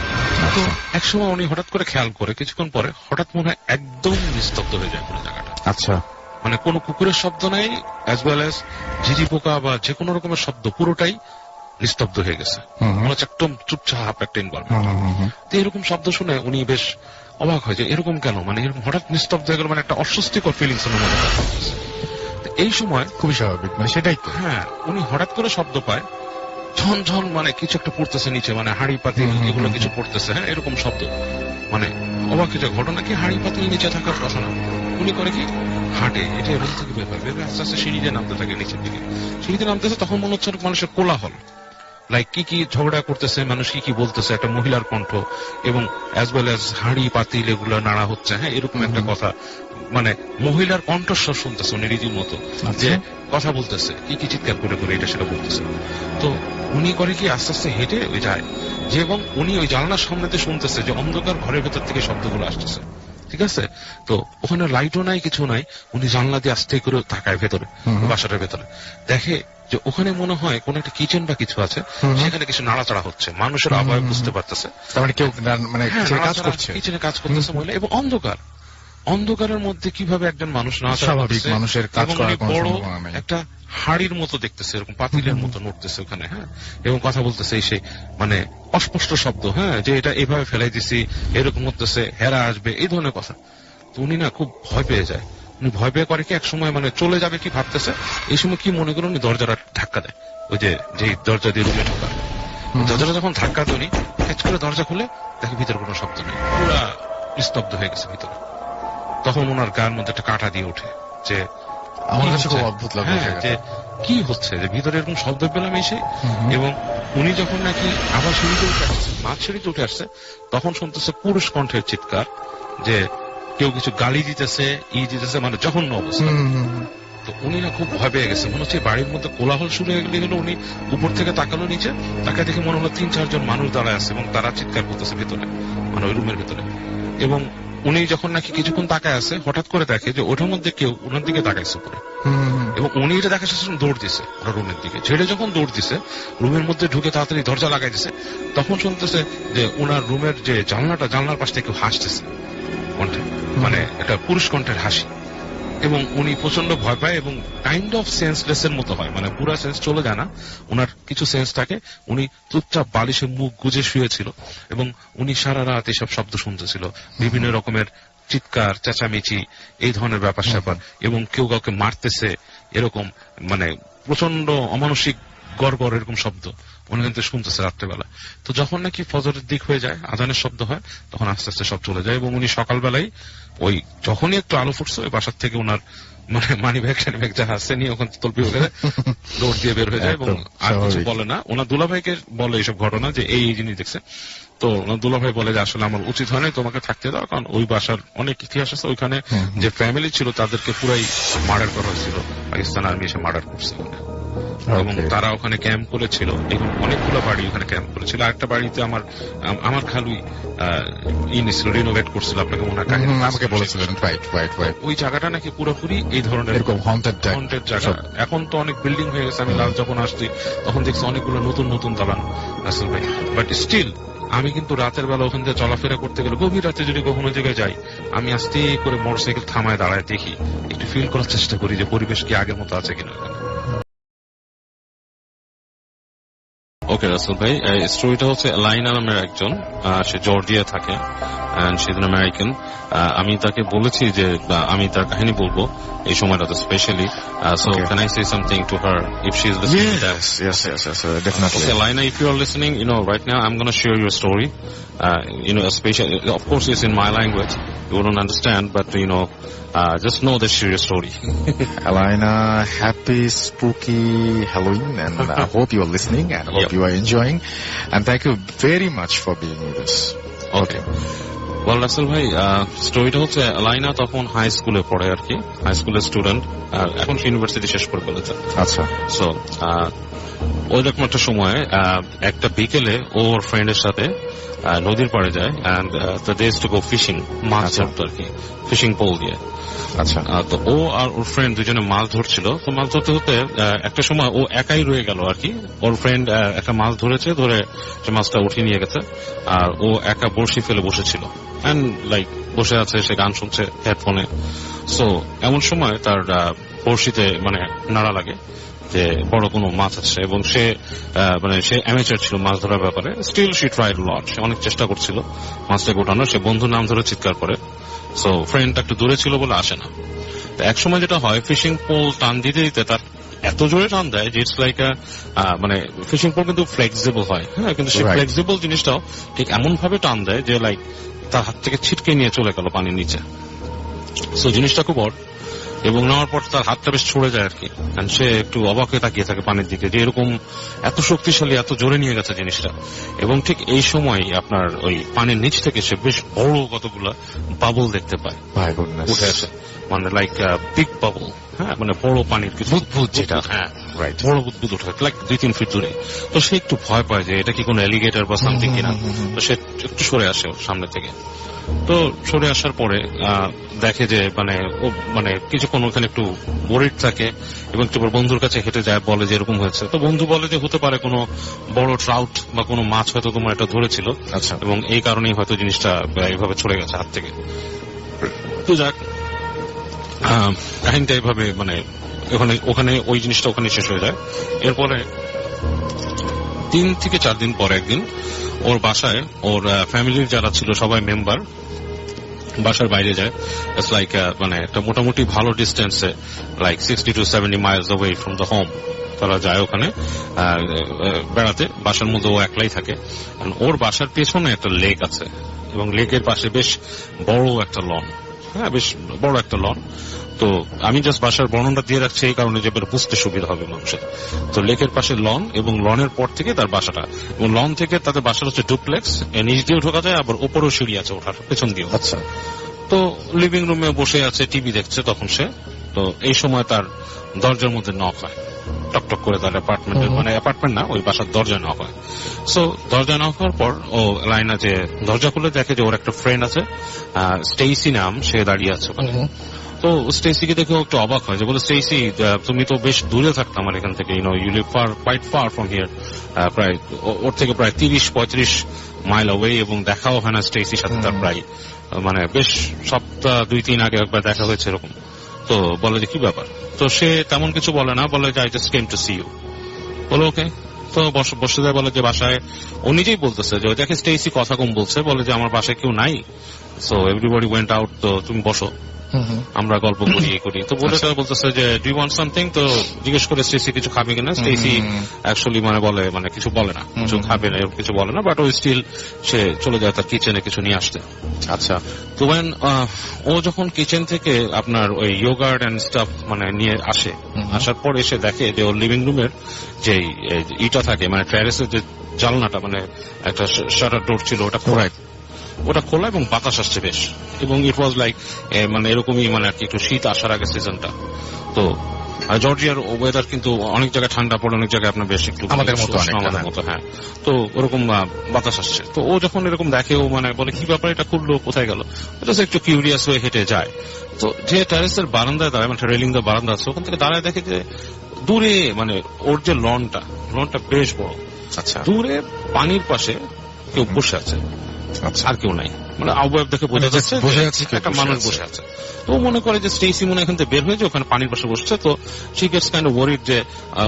তো একসময় উনি হঠাৎ করে খেয়াল করে কিছুক্ষণ পরে হঠাৎ মনে হয় একদম নিস্তব্ধ হয়ে যায় কোনো জায়গাটা। আচ্ছা, মানে কোন কুকুরের শব্দ নাই, অ্যাজ ওয়েল অ্যাজ ঝিঝি পোকা বা যে কোনো রকমের শব্দ, পুরোটাই নিস্তব্ধ হয়ে গেছে। মনে হচ্ছে একদম চুপচাপ একটা এনভায়রনমেন্ট। তো এরকম শব্দ শুনে উনি বেশ অবাক হয় যে এরকম কেন, মানে এরকম হঠাৎ নিস্তব্ধ হয়ে গেল, মানে একটা অস্বস্তিকর ফিলিংস ওনার মধ্যে। এই সময় খুবই স্বাভাবিক, মানে সেটাই তো। হ্যাঁ, উনি হঠাৎ করে শব্দ পায় ঝনঝন, মানে কিছু একটা পড়তেছে নিচে, মানে হাঁড়ি পাতিল এগুলো কিছু পড়তেছে, হ্যাঁ এরকম শব্দ। মানে অবাক হয়ে যায়, ঘটনা কি হাঁড়ি পাতিল নিচে থাকার কথা না। উনি করে কি হাঁটে, এটা রুম থেকে ভেবে আস্তে আস্তে সিঁড়িতে নামতে থাকে নিচের দিকে। সিঁড়িতে নামতেছে, তখন মনে হচ্ছে মানুষের কোলাহল, লাইক কি ঝগড়া করতেছে মানুষ, কি বলতেছে, একটা মহিলার কণ্ঠ, এবং অ্যাজ ওয়েল অ্যাজ হাঁড়ি পাতিল এগুলো নাড়া হচ্ছে, হ্যাঁ এরকম একটা কথা, মানে মহিলার কণ্ঠস্বর শুনতেছে উনি রীতির মতো, যে কথা বলতেছে, কি চিৎকার করে এটা সেটা বলতেছে। তো উনি করে কি আস্তে আস্তে হেঁটে ওই যায় যে, এবং উনি ওই জানলার সামনেতে শুনতেছে যে অন্ধকার ঘরের ভেতর থেকে শব্দগুলো আসতেছে, ঠিক আছে। তো ওখানে লাইটও নাই, কিছু নাই, উনি জানলা দিয়ে আস্তে করে তাকায় ভেতরে, বাসাটার ভেতরে, দেখে যে ওখানে মনে হয় কোন একটা কিচেন বা কিছু আছে, সেখানে কিছু নাড়াচাড়া হচ্ছে, মানুষের আবহাওয়া বুঝতে পারতেছে, তার মানে কেউ মানে কিচেনে কাজ করতেছে মহিলা, এবং অন্ধকারের মধ্যে কিভাবে একজন মানুষ না, স্বাভাবিক মানুষের কাজ করার কোনো সম্ভাবনা নেই, একটা হাড়ির মতো দেখতেছে, এরকম পাতিলের মতো নড়তেছে ওখানে, হ্যাঁ, এবং কথা বলতেছে সেই মানে অস্পষ্ট শব্দ, হ্যাঁ যে এটা এভাবে ফেলাই দিছি, এরকম হতেছে, হেরা আসবে, এই ধরনের কথা। তো উনি না খুব ভয় পেয়ে যায়। উনি ভয় পেয়ে করে কি এক সময় মানে চলে যাবে কি ভাবতেছে, এই সময় কি মনে করুন উনি দরজাটা ধাক্কা দেয়, ওই যে দরজা দিয়ে রুমে ঢোকা, দরজাটা যখন ধাক্কা দেয় উনি ক্যাচ করে দরজা খুলে দেখে ভিতরে কোনো শব্দ নেই, পুরা নিস্তব্ধ হয়ে গেছে ভিতরে। তখন ওনার গায়ের মধ্যে একটা কাঁটা দিয়ে ওঠে যে আমার কাছে খুব অদ্ভুত লাগলো যে কি হচ্ছে, যে ভিতরে এরকম শব্দ পেলাম এসে। এবং উনি যখন নাকি আবার সিঁড়িতে উঠে আসছে, মাঝ সিঁড়িতে উঠে আসছে, তখন শুনতেছে পুরুষ কণ্ঠের চিৎকার, যে কেউ কিছু গালি দিতেছে, দিতেছে, মানে জঘন্য অবস্থা। তো উনি না খুব ভয় পেয়ে গেছে, মনে হচ্ছে বাড়ির মধ্যে কোলাহল শুরু হয়ে গেল। উনি উপর থেকে তাকালো নিচে, তাকে দেখে মনে হলো 3-4 জন মানুষ দাঁড়ায় আছে এবং তারা চিৎকার করতেছে ভিতরে, মানে ওই রুমের ভিতরে। এবং উনি যখন নাকি কিছুক্ষণ তাকায় আছে, হঠাৎ করে দেখে যে ওটার মধ্যে কেউ ওনার দিকে তাকাইছে উপরে। এবং উনি এটা দেখা শেষ দৌড় দিছে ওনার রুমের দিকে। ছেড়ে যখন দৌড় দিছে, রুমের মধ্যে ঢুকে তাড়াতাড়ি দরজা লাগাই দিছে, তখন শুনতেছে যে ওনার রুমের যে জানলার পাশ থেকে কেউ হাসতেছে কণ্ঠে, মানে একটা পুরুষ কণ্ঠের হাসি। এবং উনি প্রচন্ড ভয় পায় এবং কাইন্ড অফ সেন্সলেস এর মতো হয়, মানে পুরা সেন্স চলে যায় না, ওনার কিছু সেন্স থাকে। উনি চুপচাপ বালিশে মুখ গুজে শুয়েছিল এবং উনি সারা রাত এসব শব্দ শুনতেছিল, বিভিন্ন রকমের চিৎকার, চেঁচামেচি, এই ধরনের ব্যাপার স্যাপার, এবং কেউ কাউকে মারতেছে, এরকম মানে প্রচন্ড অমানসিক গড়গড় এরকম শব্দ উনি কিন্তু শুনতেছে রাত্রেবেলা। তো যখন নাকি ফজরের দিক হয়ে যায়, আজানের শব্দ হয়, তখন আস্তে আস্তে সব চলে যায়। এবং উনি সকালবেলায় ওই যখনই একটু আলো ফুটছে, ওই বাসার থেকে ওনার মানে মানি ব্যাগ যা আছে নিয়ে ওখান তলপি হয়ে দৌড় দিয়ে বের হয়ে যায় এবং আর কিছু বলে না। ওনার দুলাভাইকে বলে এইসব ঘটনা যে এই জিনিস দেখছে। তো দুলাভাই বলে যে আসলে আমার উচিত হয় না তোমাকে থাকতে দাও, কারণ ওই বাসার অনেক ইতিহাস আছে, ওইখানে যে ফ্যামিলি ছিল তাদেরকে পুরাই মার্ডার করা হয়েছিল, পাকিস্তান আর্মি এসে মার্ডার করছে এবং তারা ওখানে ক্যাম্প করেছিল। এবং অনেকগুলো বাড়ি ওখানে ক্যাম্প করেছিল। আরেকটা বাড়িতে আমার খালুই নিছিল, রিনোভেট করছিল, আপনাকে মনে হয় আমাকে বলেছিলেন। ওই জায়গাটা নাকি পুরোপুরি এই ধরনের হন্টেড জায়গা। এখন তো অনেক বিল্ডিং হয়ে গেছে, আমি লাস্ট যখন আসছি তখন দেখছি অনেকগুলো নতুন নতুন দালান রাসেল ভাই। বাট স্টিল আমি কিন্তু রাতের বেলা ওখান থেকে চলাফেরা করতে গেলে, গভীর রাতে যদি কখনো জায়গায় যাই, আমি আস্তে করে মোটরসাইকেল থামায় দাঁড়ায় দেখি, একটু ফিল করার চেষ্টা করি যে পরিবেশ কি আগের মতো আছে কিনা। ওকে রাসেল ভাই, স্টোরিটা হচ্ছে লাইনা নামের একজন, সে জর্জিয়া থাকে, সে আমেরিকান। আমি তাকে বলেছি যে আমি তার কাহিনী বলবো এই সময়টাতে specially. So can I say something to her if she is listening? Yes, definitely. Okay, Laina, if you are listening, right now I'm going to share your story. Especially, of course, it's in my language. You wouldn't understand, but just know that share your story. Alina, happy spooky Halloween, and I hope you are listening and I hope you are enjoying. And thank you very much for being with us. Okay. Well, Rasel ভাই, স্টোরিটা হচ্ছে লাইনা তখন high স্কুলে পড়ে আর কি, high স্কুলের student, এখন university শেষ করে ফেলেছে। আচ্ছা। সো ওই রকম একটা সময় একটা বিকেলে ওর ফ্রেন্ডের সাথে নদীর পাড়ে যায়, and they used to go fishing, মাছ ধরতো আর কি, ফিশিং পোল দিয়ে। আচ্ছা। তো ও আর ওর ফ্রেন্ড দুজনে মাছ ধরছিল। তো মাছ ধরতে হতে একটা সময় ও একাই রয়ে গেল আর কি। ওর ফ্রেন্ড একটা মাছ ধরেছে, ধরে সে মাছটা উঠিয়ে নিয়ে গেছে, আর ও একা বড়শি ফেলে বসেছিল, এন্ড লাইক বসে আছে, সে গান শুনছে হেডফোনে। সো এমন সময় তার বড়শিতে মানে নাড়া লাগে যে বড় কোনো মাছ আছে, এবং সে অ্যামেচার ছিল মাছ ধরার ব্যাপারে। স্টিল শি ট্রাইড লট, সে অনেক চেষ্টা করছিল মাছটাকে ওঠানো। সে বন্ধুর নাম ধরে চিৎকার করে। সো ফ্রেন্ডটা একটু দূরে ছিল বলে আসে না। তো এক সময় যেটা হয়, ফিশিং পোল টান দিতে দিতে তার এত জোরে টান দেয় যে ইটস লাইক ফিশিং পোল কিন্তু ফ্লেক্সিবল হয়, হ্যাঁ, কিন্তু সেই ফ্লেক্সিবল জিনিসটাও ঠিক এমন ভাবে টান দেয় যে লাইক তার হাত থেকে ছিটকে নিয়ে চলে গেল পানির নিচে। সো জিনিসটা খুব বড়, এবং নেওয়ার পর তার হাতটা বেশ ছড়ে যায় আর কি। সে একটু অবাক হয়ে তাকিয়ে থাকে পানির দিকে, যে এরকম এত শক্তিশালী, এত জোরে নিয়ে গেছে জিনিসটা। এবং ঠিক এই সময় আপনার ওই পানির নিচ থেকে সে বেশ বড় কতগুলা বাবল দেখতে পায় উঠে আসে, মানে লাইক বিগ বাবল, হ্যাঁ, মানে বড় পানির কিছু বুদবুদ, যেটা হ্যাঁ বড় বুদবুদ উঠে লাইক 2-3 ফিট দূরে। তো সে একটু ভয় পায় যে এটা কি কোনো অ্যালিগেটর বা সামথিং কিনা। তো সে একটু সরে আসে সামনে থেকে। তো সরে আসার পরে দেখে যে মানে কিছুক্ষণ ওখানে একটু ওয়ারিড থাকে, এবং একটু বন্ধুর কাছে হেঁটে যায়, বলে যে এরকম হয়েছে। তো বন্ধু বলে যে হতে পারে কোনো বড় ট্রাউট বা কোনো মাছ হয়তো তোমার এটা ধরেছিল, আচ্ছা, এবং এই কারণেই হয়তো জিনিসটা এইভাবে ছড়ে গেছে হাত থেকে। তো যাক, কাহিনীটা এইভাবে মানে ওখানে ওই জিনিসটা ওখানে শেষ হয়ে যায়। এরপরে 3 থেকে 4 দিন পর একদিন ওর বাসায় ওর ফ্যামিলির যারা ছিল সবাই মেম্বার বাসার বাইরে যায়। ইটস লাইক একটা মোটামুটি ভালো ডিস্টেন্সে, like 60 to 70 miles away from the home তারা যায় ওখানে বেড়াতে। বাসার মধ্যে ও একলাই থাকে। ওর বাসার পেছনে একটা লেক আছে, এবং লেকের পাশে বেশ বড় একটা লন, হ্যাঁ বেশ বড় একটা লন। তো আমি জাস্ট বাসার বর্ণনা দিয়ে রাখছি এই কারণে যে বুঝতে সুবিধা হবে মানুষের। তো লেকের পাশে লন এবং লনের পর থেকে তার বাসাটা, এবং লন থেকে তাদের বাসাটা হচ্ছে ডুপ্লেক্স, নিচ দিয়েও ঢোকা যায়, আবার ওপরেও সিঁড়ি আছে ওঠার, পেছন দিয়েও। আচ্ছা। তো লিভিং রুমে বসে আছে, টিভি দেখছে তখন সে। তো এই সময় তার দরজার মধ্যে নক হয়, টকটক করে তার অ্যাপার্টমেন্টের, মানে অ্যাপার্টমেন্ট না, ওই বাসার দরজায় নক হয়। সো দরজা নক হওয়ার পর ও লাইনা যে দরজা খুলে দেখে যে ওর একটা ফ্রেন্ড আছে, স্টেইসি নাম, সে দাঁড়িয়ে আছে ওখানে। তো স্টেসিকে দেখে একটু অবাক হয়, যে বলে স্টেসি তুমি তো বেশ দূরে থাকতো আমার এখান থেকে, you live quite far from here, প্রায় ওর থেকে প্রায় 30-35 মাইল অ্যাওয়ে, এবং দেখাও হয় না স্টেসির সাথে তার প্রায়, মানে বেশ সপ্তাহ 2-3 আগে একবার দেখা হয়েছে এরকম। তো বলে যে কি ব্যাপার, তো সে তেমন কিছু বলে না, বলে যে I just came to see you. বলে ওকে। তো বসে যায়, বলে যে বাসায়, ও নিজেই বলতেছে যে দেখে স্টেসি কথা কম বলছে, বলে যে আমার বাসায় কেউ নাই, সো এভরিবডি ওয়েন্ট আউট, তো তুমি বসো, আমরা গল্প করি এই করি। তো বলে বলতেছে যে ডু ইউ ওয়ান্ট সামথিং, তো জিজ্ঞেস করে স্টেসি কিছু খাবে কিনা। স্টেসি অ্যাকচুয়ালি বলে কিছু বলে না, কিছু খাবে না, এরকম কিছু বলে না, বাট ও স্টিল সে চলে যায় তার কিচেনে কিছু নিয়ে আসতে। আচ্ছা। তো ও যখন কিচেন থেকে আপনার ওই ইয়োগার্ট এন্ড স্টাফ নিয়ে আসে, আসার পর এসে দেখে যে ওর লিভিং রুমের যে ইটা থাকে, মানে টেরেসের যে জানলাটা, একটা শাটার ডোর ছিল, ওটা খোলা এবং বাতাস আসছে বেশ, এবং ইট ওয়াজ লাইক এরকমই আর কি একটু শীত আসার আগে সিজনটা। তো জর্জিয়ার ওয়েদার কিন্তু অনেক জায়গায় ঠান্ডা পড়ে, অনেক জায়গায় আপনার বেশ একটু আমাদের মতো, হ্যাঁ। তো ওরকম বাতাস আসছে। তো ও যখন এরকম দেখে, ও বলে কি ব্যাপার, এটা খুললো, কোথায় গেল, একটু কিউরিয়াস হয়ে হেঁটে যায়। তো যে টেরেসের বারান্দায় দাঁড়ায়, রেলিং দিয়ে বারান্দা আছে, ওখান থেকে দাঁড়ায় দেখে যে দূরে ওর যে লনটা বেশ বড়। আচ্ছা। দূরে পানির পাশে কেউ বসে আছে, আর কেউ নাই, আবহাওয়া দেখে বোঝা যাচ্ছে একটা মানুষ বসে আছে। তো মনে করে যে স্টেসি মনে এখান থেকে বের হয়ে যে ওখানে পানির পাশে বসছে। তো she gets kind of worried যে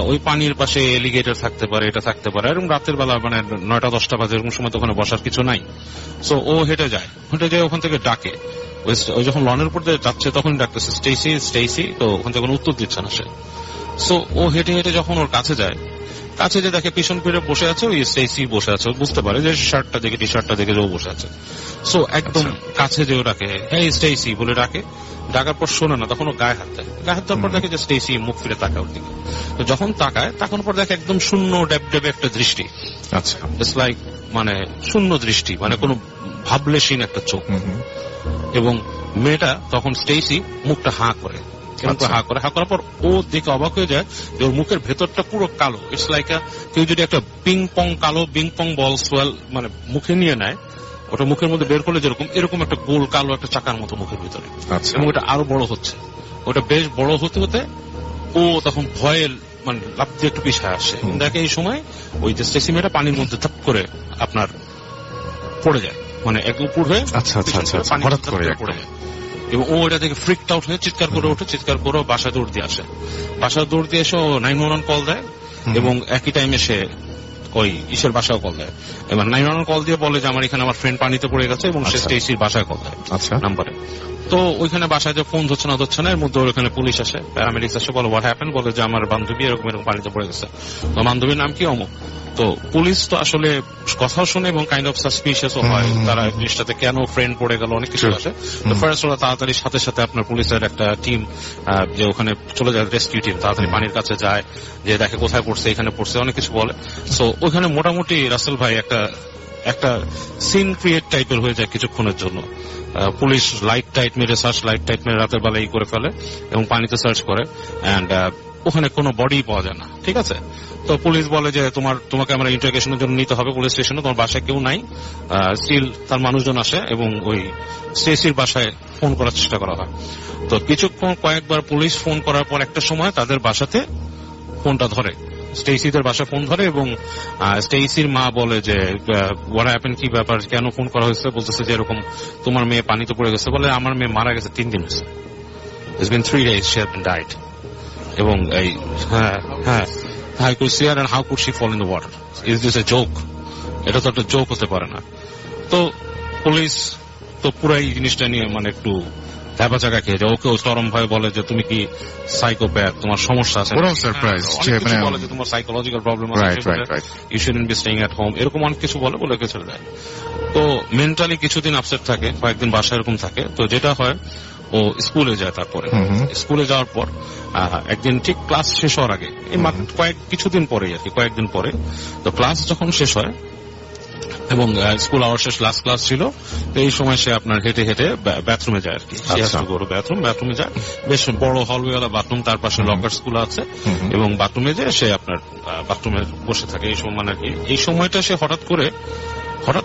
ওই পানির পাশে এলিগেটর থাকতে পারে, এটা থাকতে পারে, এবং রাতের বেলা 9টা-10টা বাজে এরকম সময় তো ওখানে বসার কিছু নাই। সো ও হেঁটে যায় ওখান থেকে ডাকে, ওই যখন লনের উপর দিয়ে যাচ্ছে তখন ডাকতেছে স্টেসি স্টেসি, তো ওখান থেকে কোনো উত্তর দিচ্ছে না সে। সো ও হেঁটে হেঁটে যখন ওর কাছে যায়, কাছে যে দেখে পিছন ফিরে বসে আছে ওই স্টেসি বসে আছে, বুঝতে পারে যে শার্টটা দেখে, টি শার্টটা দেখে যে ও বসে আছে। সো একদম কাছে যে ও ডাকে, এই স্টেসি বলে ডাকে, ডাকার পর শোনে না, তখন ও গায়ে হাত দেয়। গায়ে হাত দেওয়ার পর দেখে যে স্টেসি মুখ ফিরে তাকায় ওর দিকে। তো যখন তাকায়, তখন পর দেখে একদম শূন্য ডেবে একটা দৃষ্টি। আচ্ছা। ইটস লাইক শূন্য দৃষ্টি, কোনো ভাবলেশীন একটা চোখ। এবং মেয়েটা তখন স্টেসি মুখটা হাঁ করে, হা করার পর ও দেখে অবাক হয়ে যায় যে ওর মুখের ভেতরটা পুরো কালো। ইটস লাইক কেউ যদি একটা কালো পিং পং বল সোয়েল মুখে নিয়ে নেয়, ওটা মুখের মধ্যে বের করলে যেরকম, এরকম একটা গোল কালো একটা চাকার মতো মুখের ভিতরে, এবং ওটা আরো বড় হচ্ছে। ওটা বেশ বড় হতে হতে ও তখন ভয়ে লাফ দিয়ে একটু পিছায় আসে। দেখে এই সময় ওই যে স্টেসি মেয়েটা পানির মধ্যে ধাপ করে আপনার পড়ে যায়, একদম উপর হয়ে হঠাৎ করে পড়ে যায়। এবং ও এটা থেকে ফ্রিকড আউট হয়ে চিৎকার করে ওঠে, চিৎকার করে বাসায় দৌড় দিয়ে আসে। বাসায় দৌড় দিয়ে এসে ও 911 কল দেয়, এবং একই টাইমে সে ওই ইসের বাসায় কল দেয়। এবার 911 কল দিয়ে বলে যে আমার এখানে আমার ফ্রেন্ড পানিতে পড়ে গেছে, এবং সে স্টেসির বাসায় কল দেয় নাম্বারে। তো ওইখানে বাসায় যে ফোন ধরছে না, এর মধ্যে ওখানে পুলিশ আসে, প্যারামেডিক্স আসে, বলে হোয়াট হ্যাপেন, বলে যে আমার বান্ধবী এরকম পানিতে পড়ে গেছে। তো বান্ধবীর নাম কি, অমুক। তো পুলিশ তো আসলে কথাও শুনে এবং কাইন্ড অফ সাসপিশিয়াস হয়, তারা জিনিসটাতে কেন ফ্রেন্ড পড়ে গেল, অনেক কিছু আসে। তো ফার্স্ট ওরা তাড়াতাড়ি সাথে সাথে আপনার পুলিশের একটা টিম যে ওখানে চলে যায়, রেস্কিউ টিম তাড়াতাড়ি পানির কাছে যায়, যে দেখে কোথায় পড়ছে, এখানে পড়ছে, অনেক কিছু বলে। সো ওইখানে মোটামুটি রাসেল ভাই একটা সিন ক্রিয়েট টাইপের হয়ে যায় কিছুক্ষণের জন্য। পুলিশ লাইট টাইট মেরে, সার্চ লাইট টাইট মেরে রাতের বেলায় করে ফেলে এবং পানিতে সার্চ করে, এন্ড ওখানে কোনো বডি পাওয়া যায় না। ঠিক আছে। তো পুলিশ বলে যে তোমাকে আমরা ইন্টারোগেশনের জন্য নিতে হবে পুলিশ স্টেশনে, তোমার বাসায় কেউ নাই। স্টিল তার মানুষজন আসে এবং ওই স্টেসির বাসায় ফোন করার চেষ্টা করা হয়। তো কয়েকবার পুলিশ ফোন করার পর একটা সময় তাদের বাসাতে ফোনটা ধরে, স্টেসিদের বাসা ফোন ধরে, এবং স্টেসির মা বলে যে হোয়াট হ্যাপেন, কি ব্যাপার, কেন ফোন করা হয়েছে। বলতেছে যে এরকম তোমার মেয়ে পানিতে পড়ে গেছে। বলে আমার মেয়ে মারা গেছে 3 দিন হয়েছে, it's been 3 days she has been died. এবং এই how could she and how could she fall in the water? Is this a joke? এটা তো একটা জোক হতে পারে না। তো পুলিশ তো পুরো এই জিনিসটা নিয়ে একটু ধ্যাপা চাকা খেয়ে যায়, ওকেও চরম ভয় বলে যে তুমি কি সাইকোপ্যাথ, তোমার সমস্যা আছে, ওরাও সারপ্রাইজ বলে যে তোমার সাইকোলজিক্যাল প্রবলেম আছে, you shouldn't be staying at home, এরকম অনেক কিছু বলে ওকে ছেড়ে দেয়। তো মেন্টালি কিছুদিন আপসেট থাকে, কয়েকদিন বাসায় এরকম থাকে। তো যেটা হয়, ও স্কুলে যায়, তারপরে স্কুলে যাওয়ার পর একদিন ঠিক ক্লাস শেষ হওয়ার আগে, এই কিছুদিন পরে আর কি, কয়েকদিন পরে, তো ক্লাস যখন শেষ হয় এবং স্কুল আওয়ার শেষ, লাস্ট ক্লাস ছিল, তো এই সময় সে আপনার হেঁটে হেঁটে বাথরুমে যায় আর কি, বাথরুমে যায়, বেশ বড় হলওয়েওয়ালা বাথরুম, তার পাশে লকার স্কুল আছে, এবং বাথরুমে যায় সে আপনার বাথরুমে বসে থাকে। এই সময় মানে এই সময়টা সে হঠাৎ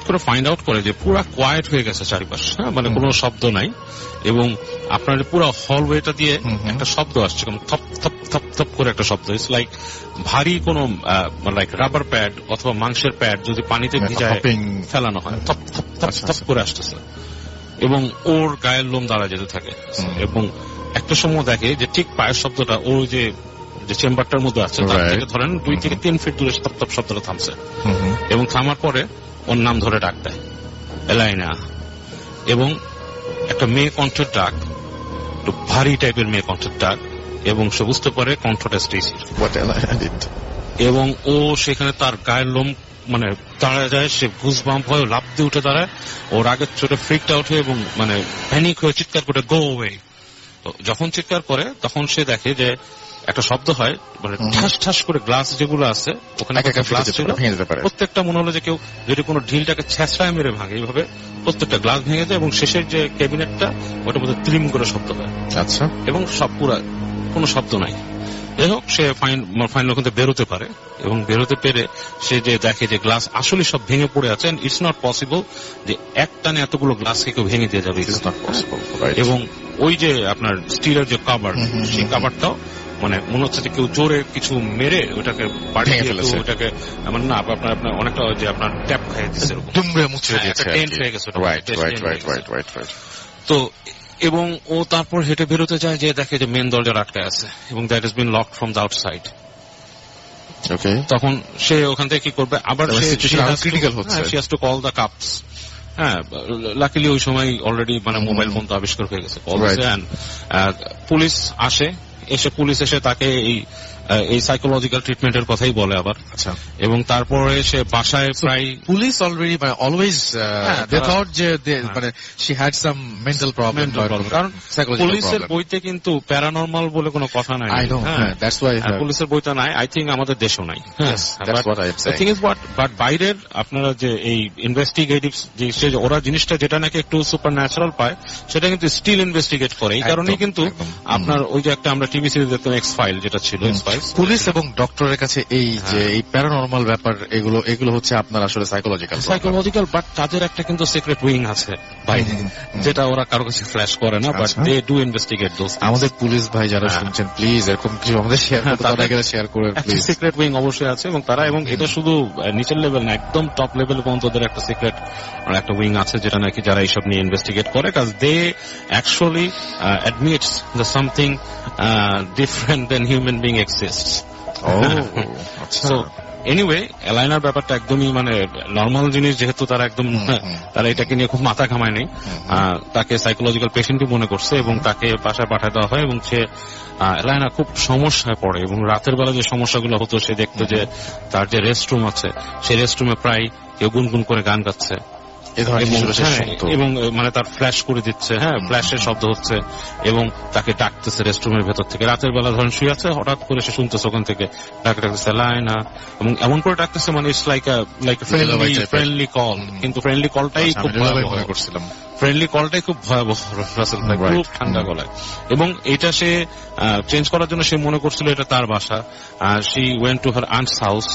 করে ফাইন্ড আউট করে যে পুরা কোয়াইট হয়ে গেছে চারিপাশ, হ্যাঁ, মানে কোনো শব্দ নাই, এবং আপনার পুরো হলওয়েটা দিয়ে একটা শব্দ আসছে, থপ থপ থপ থপ করে একটা শব্দ। ইটস লাইক ভারী কোনো লাইক রাবার প্যাড অথবা মাংসের প্যাড যদি পানিতে ভিজায় ফেলানো হয়, থপ থপ থপ থপ করে আসতেছে, এবং ওর গায়ের লোম দাঁড়া যেতে থাকে। এবং একটা সময় দেখে যে ঠিক পায়ের শব্দটা ওর যে চেম্বারটার মধ্যে আছে তার থেকে ধরেন 2 থেকে 3 ফিট দূরে থপ থপ শব্দটা থামছে, এবং থামার পরে ওর নাম ধরে ডাক দেয়, এলাইনা, এবং একটা মেয়ে কণ্ঠের ডাক, একটু ভারী টাইপের মেয়ে কণ্ঠের ডাক, এবং সে বুঝতে পারে কণ্ঠটা স্টেসি, এবং ও সেখানে তার গায়ের লোম মানে দাঁড়ায় যায়, সে গুজবাম্প হয়ে লাফ দিয়ে উঠে দাঁড়ায়, ওর আগের ছোট ফ্রিকড আউট হয়ে এবং মানে প্যানিক হয়ে চিৎকার করে গো ওয়ে। তো যখন চিৎকার করে তখন সে দেখে যে একটা শব্দ হয়, মানে ঠাস ঠাস করে গ্লাস যেগুলো আছে ওখানে গ্লাস ছিল, প্রত্যেকটা মনে হলো যে কেউ যদি কোনো ঢিলটাকে ছেঁচড়ায় মেরে ভাঙে, এইভাবে প্রত্যেকটা গ্লাস ভেঙে যায়, এবং শেষের যে ক্যাবিনেটটা ওটার মধ্যে ত্রিম করে শব্দ হয়। আচ্ছা, এবং সব পুরা কোনো শব্দ নাই। যাই হোক, সে ফাইনাল ওখান থেকে বেরোতে পারে, এবং বেরোতে পেরে সে যে দেখে যে গ্লাস আসলে সব ভেঙে পড়ে আছে, ইটস নট পসিবল যে এক টানে এতগুলো গ্লাসকে কেউ ভেঙে দিয়ে যাবে, এবং ওই যে আপনার স্টিলের যে কাভার, সেই কাভারটাও মানে মনে হচ্ছে যে কেউ জোরে কিছু মেরে ওটাকে বাড়িয়ে ফেলেছে, ওটাকে মানে না আপনার অনেকটা যে আপনার ট্যাপ খাইয়ে দিচ্ছে, তো এবং ও তারপর হেঁটে বেরোতে যায়, যে দেখে যে মেন দরজা আটকে আছে এবং that is bin locked from the outside. তখন সে ওখান থেকে কি করবে, আবার ক্রিটিক্যাল হচ্ছে, she has to call the cups. হ্যাঁ, লাকিলি ওই সময় অলরেডি মানে মোবাইল ফোন তো আবিষ্কার হয়ে গেছে। পুলিশ আসে, পুলিশ এসে তাকে এই সাইকোলজিক্যাল ট্রিটমেন্টের কথাই বলে আবার। আচ্ছা, এবং তারপরে সে বাসায় প্রায় পুলিশ অলরেডি মানে অলওয়েজ দে থট যে মানে she had some mental problem, কারণ পুলিশের বইতে কিন্তু প্যারানরমাল বলে কোনো কথা নাই। দ্যাটস ওয়াই পুলিশের বইটা নাই, আই থিংক আমাদের দেশেও নাই। বাট বাইরের আপনারা যে এই ইনভেস্টিগেটিভ যে ওরা জিনিসটা যেটা নাকি একটু সুপার ন্যাচারাল পায়, সেটা কিন্তু স্টিল ইনভেস্টিগেট করে। এই কারণেই কিন্তু আপনার ওই যে একটা আমরা টিভি সিরিজ দেখতাম এক্স ফাইল, যেটা ছিল পুলিশ এবং ডক্টরের কাছে এই যে এই প্যারানরমাল ব্যাপার, এগুলো হচ্ছে আপনার আসলে সাইকোলজিক্যাল, বাট তাদের একটা কিন্তু সিক্রেট উইং আছে বাইরে, যেটা ওরা কারো কাছে ফ্ল্যাশ করে না, but they do investigate those. আমাদের পুলিশ ভাই যারা শুনছেন, প্লিজ এরকম কিছু আমাদের শেয়ার করে, প্লিজ। সিক্রেট উইং অবশ্যই আছে, এবং তারা, এবং এটা শুধু নিচের লেভেল না, একদম টপ লেভেল পর্যন্ত ওদের একটা সিক্রেট একটা উইং আছে, যেটা নাকি যারা এইসব নিয়ে ইনভেস্টিগেট করে, কাজ they actually admits the something different than human being exists. So anyway, এলাইনার ব্যাপারটা একদমই মানে নর্মাল জিনিস, যেহেতু তারা একদম তারা এটাকে নিয়ে খুব মাথা ঘামায় নেই, তাকে সাইকোলজিক্যাল পেশেন্টই মনে করছে, এবং তাকে বাসায় পাঠায় দেওয়া হয়, এবং সে এলাইনা খুব সমস্যায় পড়ে, এবং রাতের বেলা যে সমস্যাগুলো হতো, সে দেখতো যে তার যে রেস্টরুম আছে, সেই রেস্টরুমে প্রায় কেউ গুনগুন করে গান গাচ্ছে, এবং মানে তার ফ্ল্যাশ করে দিচ্ছে, হ্যাঁ, ফ্ল্যাশের শব্দ হচ্ছে, এবং তাকে ডাকতেছে রেস্টরুমের ভেতর থেকে। রাতের বেলা ধরেন শুয়ে আছে, হঠাৎ করে সে শুনতেছে ওখান থেকে ডাকতেছে লাইনা, এবং এমন করে ডাকতেছে মানে ইটস লাইক ফ্রেন্ডলি কল, কিন্তু ফ্রেন্ডলি কলটাই খুব ভয়াবহ করছিলাম, খুব ভয়াবহ, খুব ঠান্ডা গলায়। এবং এটা সে চেঞ্জ করার জন্য সে মনে করছিল এটা তার বাসা, she went to her aunts house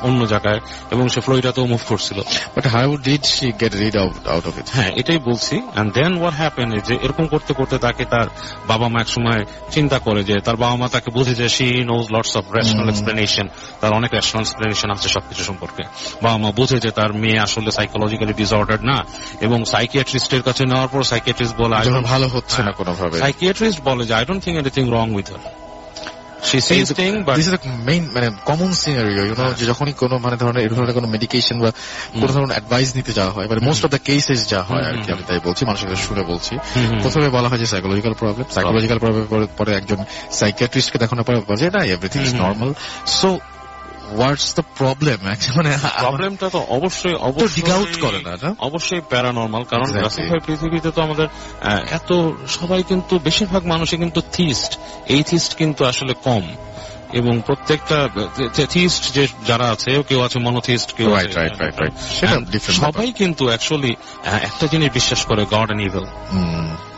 অন্য জায়গায়, এবং সে ফ্লোরিডাতেও মুভ করছিল। But how did she get rid out of it? হ্যাঁ, এটাই বলছি। এন্ড দেন হোয়াট হ্যাপেন, যে এরকম করতে করতে তাকে তার বাবা মা একসময় চিন্তা করে, যে তার বাবা মা তাকে বুঝে যে she knows lots of rational explanation, তার অনেক রেশনাল এক্সপ্লেনেশন আছে সবকিছু সম্পর্কে। বাবা মা বুঝে যে তার মেয়ে আসলে সাইকোলজিক্যালি ডিসঅর্ডার না, এবং সাইকিয়াট্রিস্টের কাছে নেওয়ার পর সাইকিয়াট্রিস্ট বলে ভালো হচ্ছে না কোনোভাবে, সাইকিয়াট্রিস্ট বলে যে I don't think anything wrong with her. she sees thing, but this is a main মানে কমন সিনারিও যে যখনই কোনো মানে ধরনের এই ধরনের কোনো মেডিকেশন বা কোনো ধরনের অ্যাডভাইস নিতে যাওয়া হয় মানে মোস্ট অফ দ্য কেসেস যা হয় আর কি আমি তাই বলছি মানুষের কাছে শুনে বলছি প্রথমে বলা হয় যে সাইকোলজিক্যাল প্রবলেম পরে একজন সাইকিয়াট্রিস্টকে দেখানোর পরে বলে না everything is normal so what's the problem মানে প্রবলেমটা তো অবশ্যই করে না অবশ্যই প্যারানর্মাল কারণ রাসূল ভাই পৃথিবীতে তো আমাদের এত সবাই কিন্তু বেশিরভাগ মানুষই কিন্তু থিস্ট এইথিস্ট কিন্তু আসলে কম এবং প্রত্যেকটা থিস্ট যে যারা আছে কেউ আছে মনোথিস্ট কেউ সবাই কিন্তু অ্যাকচুয়ালি একটা জিনিস বিশ্বাস করে God and evil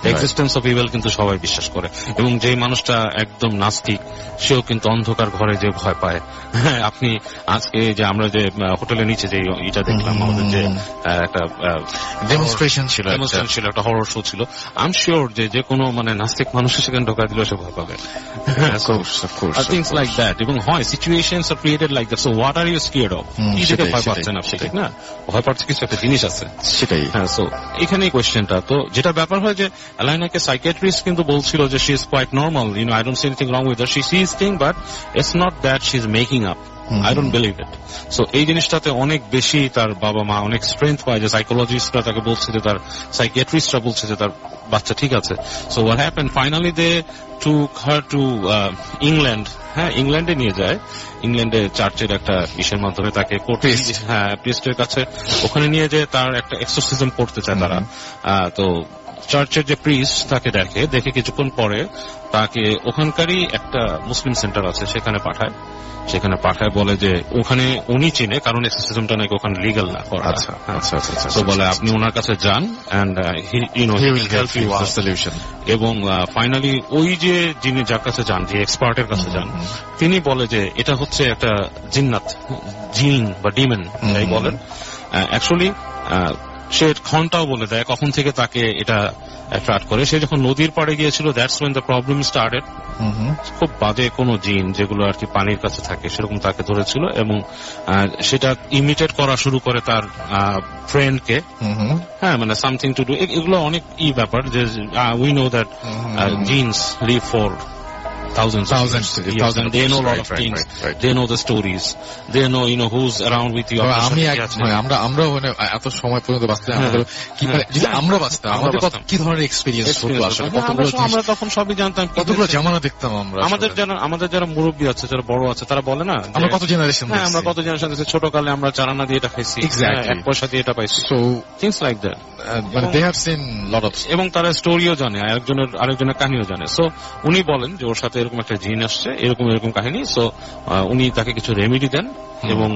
existence of evil কিন্তু সবাই বিশ্বাস করে এবং যে মানুষটা একদম নাস্তিক সেও কিন্তু অন্ধকার ঘরে যে ভয় পায় আপনি আজকে যে আমরা যে হোটেলের নিচে যে এটা দেখলাম আমাদের যে একটা ডেমনস্ট্রেশন ছিল একটা হরর শো ছিল আই এম শিওর যে কোনো মানে নাস্তিক মানুষ সেখানে ঢোকা দিলে সে ভয় পাবে থিংস লাইক দ্যাট এবং হয় situations are created like that so what are you scared of কি থেকে ভয় পাচ্ছেন আপনি ঠিক না ভয় পাচ্ছে কিছু একটা জিনিস আছে সেটাই হ্যাঁ সো এখানেই কোয়েশ্চেনটা তো যেটা ব্যাপার হয় যে এলাইনাকে সাইকিয়াট্রিস্ট কিন্তু বলছিল যে she is quite normal I don't see anything wrong with her she sees thing but it's not that she is making up I don't believe it. So এই জিনিসটাতে অনেক বেশি তার বাবা মা অনেক স্ট্রেংথ পায় যে সাইকোলজিস্টরা তাকে বলছে যে তার সাইকিয়াট্রিস্টরা বলছে যে তার বাচ্চা ঠিক আছে so what happened finally they took her to England হ্যাঁ ইংল্যান্ডে নিয়ে যায় ইংল্যান্ডে চার্চের একটা ইসের মাধ্যমে তাকে হ্যাঁ প্রিস্টের কাছে ওখানে নিয়ে যেয়ে তার একটা এক্সোরসিজম করতে চায় তারা তো চার্চের যে প্রিস্ট তাকে দেখে কিছুক্ষণ পরে তাকে ওখানকারই একটা মুসলিম সেন্টার আছে সেখানে পাঠায় বলে যে ওখানে উনি চিনে কারণ এক্সোরসিজমটা নাকি ওখানে লিগ্যাল না করা তো বলে আপনি ওনার কাছে যান and he will help you with solution এবং ফাইনালি ওই যে যিনি যার কাছে যান যে এক্সপার্টের কাছে যান তিনি বলে যে এটা হচ্ছে একটা জিন্নাত জিন বা ডিমন যাই বলেন অ্যাকচুয়ালি সে ঘন্টাও বলে দেয় কখন থেকে তাকে এটা অ্যাট্রাক্ট করে সে যখন নদীর পাড়ে গিয়েছিল that's when the problem started খুব বাজে কোনো জিন যেগুলো আর কি পানির কাছে থাকে সেরকম তাকে ধরেছিল এবং সেটা ইমিটেট করা শুরু করে তার ফ্রেন্ডকে হ্যাঁ মানে সামথিং টু ডু এগুলো অনেক ব্যাপার যে we know that genes live for thousands and they know a lot of things they know the stories they know who's around with you আমরা মানে এত সময় পর্যন্ত বাঁচতে আমাদের কি যদি আমরা বাঁচতাম আমাদের কি ধরনের এক্সপেরিয়েন্স হতো আসলে আমরা তখন সবই জানতাম কতগুলো জামানা দেখতাম আমরা আমাদের যারা মুরব্বী আছে যারা বড় আছে তারা বলে না আমরা কত জেনারেশন আমরা কত জেনারেশন দেখছি ছোটকালে আমরা চারানা দিয়ে এটা খাইছি 1 পয়সা দিয়ে এটা পাইছি সো থিংস লাইক দ্যাট মানে they have seen lot of এবং তারা স্টোরিও জানে আরেকজনের কাহিনীও জানে সো উনি বলেন যে ওর সাথে এরকম একটা জিন আসছে এরকম কাহিনী সো উনি তাকে কিছু রেমেডি দেন এবং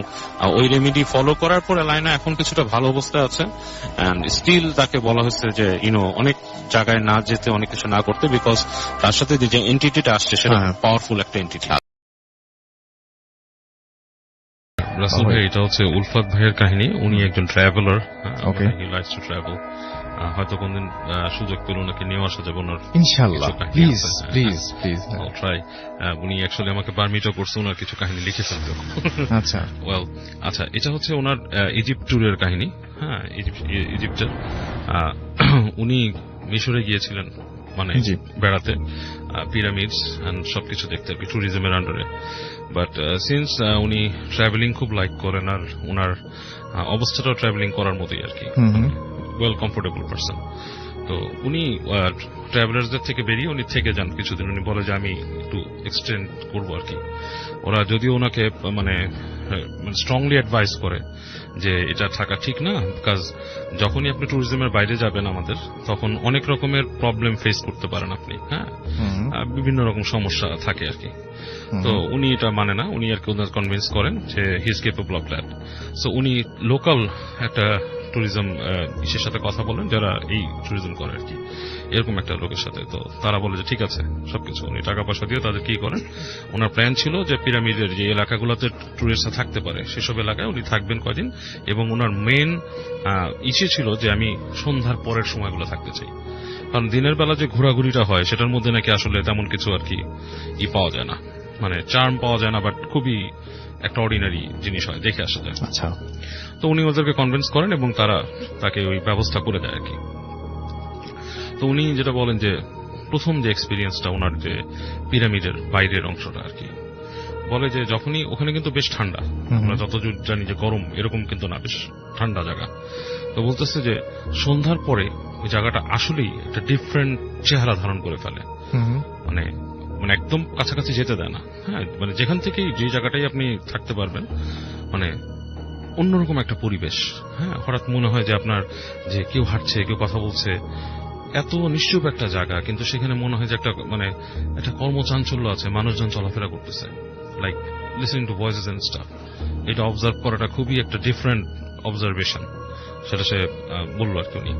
ওই রেমেডি ফলো করার পর এলাইনা এখন কিছুটা ভালো অবস্থায় আছে এন্ড স্টিল তাকে বলা হয়েছে যে অনেক জায়গায় না যেতে অনেক কিছু না করতে বিকজ তার সাথে যে এন্টিটিটা আসছে সেটা পাওয়ারফুল একটা এন্টিটি রাসূল ভাই এটা হচ্ছে উলফাত ভাইয়ের কাহিনী উনি একজন traveller he likes to travel হয়তো কোনদিন সুযোগ পেল ওনাকে নিয়ে আসা যাবে ওনার ইনশাআল্লাহ প্লিজ I'll try উনি অ্যাকচুয়ালি আমাকে পারমিটও করছে ওনার কিছু কাহিনী লিখেছেন তো আচ্ছা ওয়েল আচ্ছা এটা হচ্ছে ওনার ইজিপ্ট ট্যুরের কাহিনী হ্যাঁ ইজিপ্টের উনি মিশরে গিয়েছিলেন মানে বেড়াতে পিরামিডস এন্ড সবকিছু দেখতে আর কি ট্যুরিজমের আন্ডারে বাট সিন্স উনি ট্রাভেলিং খুব লাইক করেন আর ওনার অবস্থাটাও ট্রাভেলিং করার মতোই আর কি ওয়েল কমফোর্টেবল পারসন তো উনি ট্রাভেলার্সদের থেকে বেরিয়ে উনি থেকে যান কিছুদিন উনি বলে যে আমি একটু এক্সটেন্ড করবো আর কি ওরা যদিও ওনাকে মানে স্ট্রংলি অ্যাডভাইস করে যে এটা থাকা ঠিক না বিকজ যখনই আপনি ট্যুরিজমের বাইরে যাবেন আমাদের তখন অনেক রকমের প্রবলেম ফেস করতে পারেন আপনি হ্যাঁ বিভিন্ন রকম সমস্যা থাকে আর কি তো উনি এটা মানে না উনি আর কি ওনার কনভিন্স করেন যে he is capable of that so উনি লোকাল একটা ট্যুরিজম ইসের সাথে কথা বলেন যারা এই ট্যুরিজম করে আর কি এরকম একটা লোকের সাথে তো তারা বলে যে ঠিক আছে সবকিছু উনি টাকা পয়সা দিয়ে তাদের কি করেন ওনার প্ল্যান ছিল যে পিরামিডের যে এলাকাগুলোতে ট্যুরিস্টরা থাকতে পারে সেসব এলাকায় উনি থাকবেন কয়দিন এবং ওনার মেন ইচ্ছে ছিল যে আমি সন্ধ্যার পরের সময়গুলো থাকতে চাই কারণ দিনের বেলা যে ঘোরাঘুরিটা হয় সেটার মধ্যে নাকি আসলে তেমন কিছু আর কি পাওয়া যায় না মানে চার্ম পাওয়া যায় না বাট খুবই একটা অর্ডিনারি জিনিস হয় দেখে আসা যায় আচ্ছা তো উনি ওদেরকে কনভিন্স করেন এবং তারা তাকে ওই ব্যবস্থা করে দেয় আর কি তো উনি যেটা বলেন যে প্রথম যে এক্সপিরিয়েন্সটা ওনার যে পিরামিডের বাইরের অংশটা আর কি, বলে যে যখনই ওখানে কিন্তু বেশ ঠান্ডা, আমরা যতদূর জানি যে গরম এরকম কিন্তু না, বেশ ঠান্ডা জায়গা। তো বলতেছে যে সন্ধ্যার পরে ওই জায়গাটা আসলেই একটা ডিফারেন্ট চেহারা ধারণ করে ফেলে, মানে মানে একদম কাছাকাছি যেতে দেয় না। হ্যাঁ, মানে যেখান থেকেই যে জায়গাটাই আপনি থাকতে পারবেন, মানে অন্যরকম একটা পরিবেশ। হ্যাঁ, হঠাৎ মনে হয় যে আপনার যে কেউ হাঁটছে, কেউ কথা বলছে, এত নিশ্চুপ একটা জায়গা, কিন্তু সেখানে মনে হয় যে একটা মানে একটা কর্মচাঞ্চল্য আছে, মানুষজন চলাফেরা করতেছে, like listening to voices and stuff. এটা অবজার্ভ করাটা খুবই একটা ডিফারেন্ট অবজারভেশন, সেটা সে বললো আর কি উনি।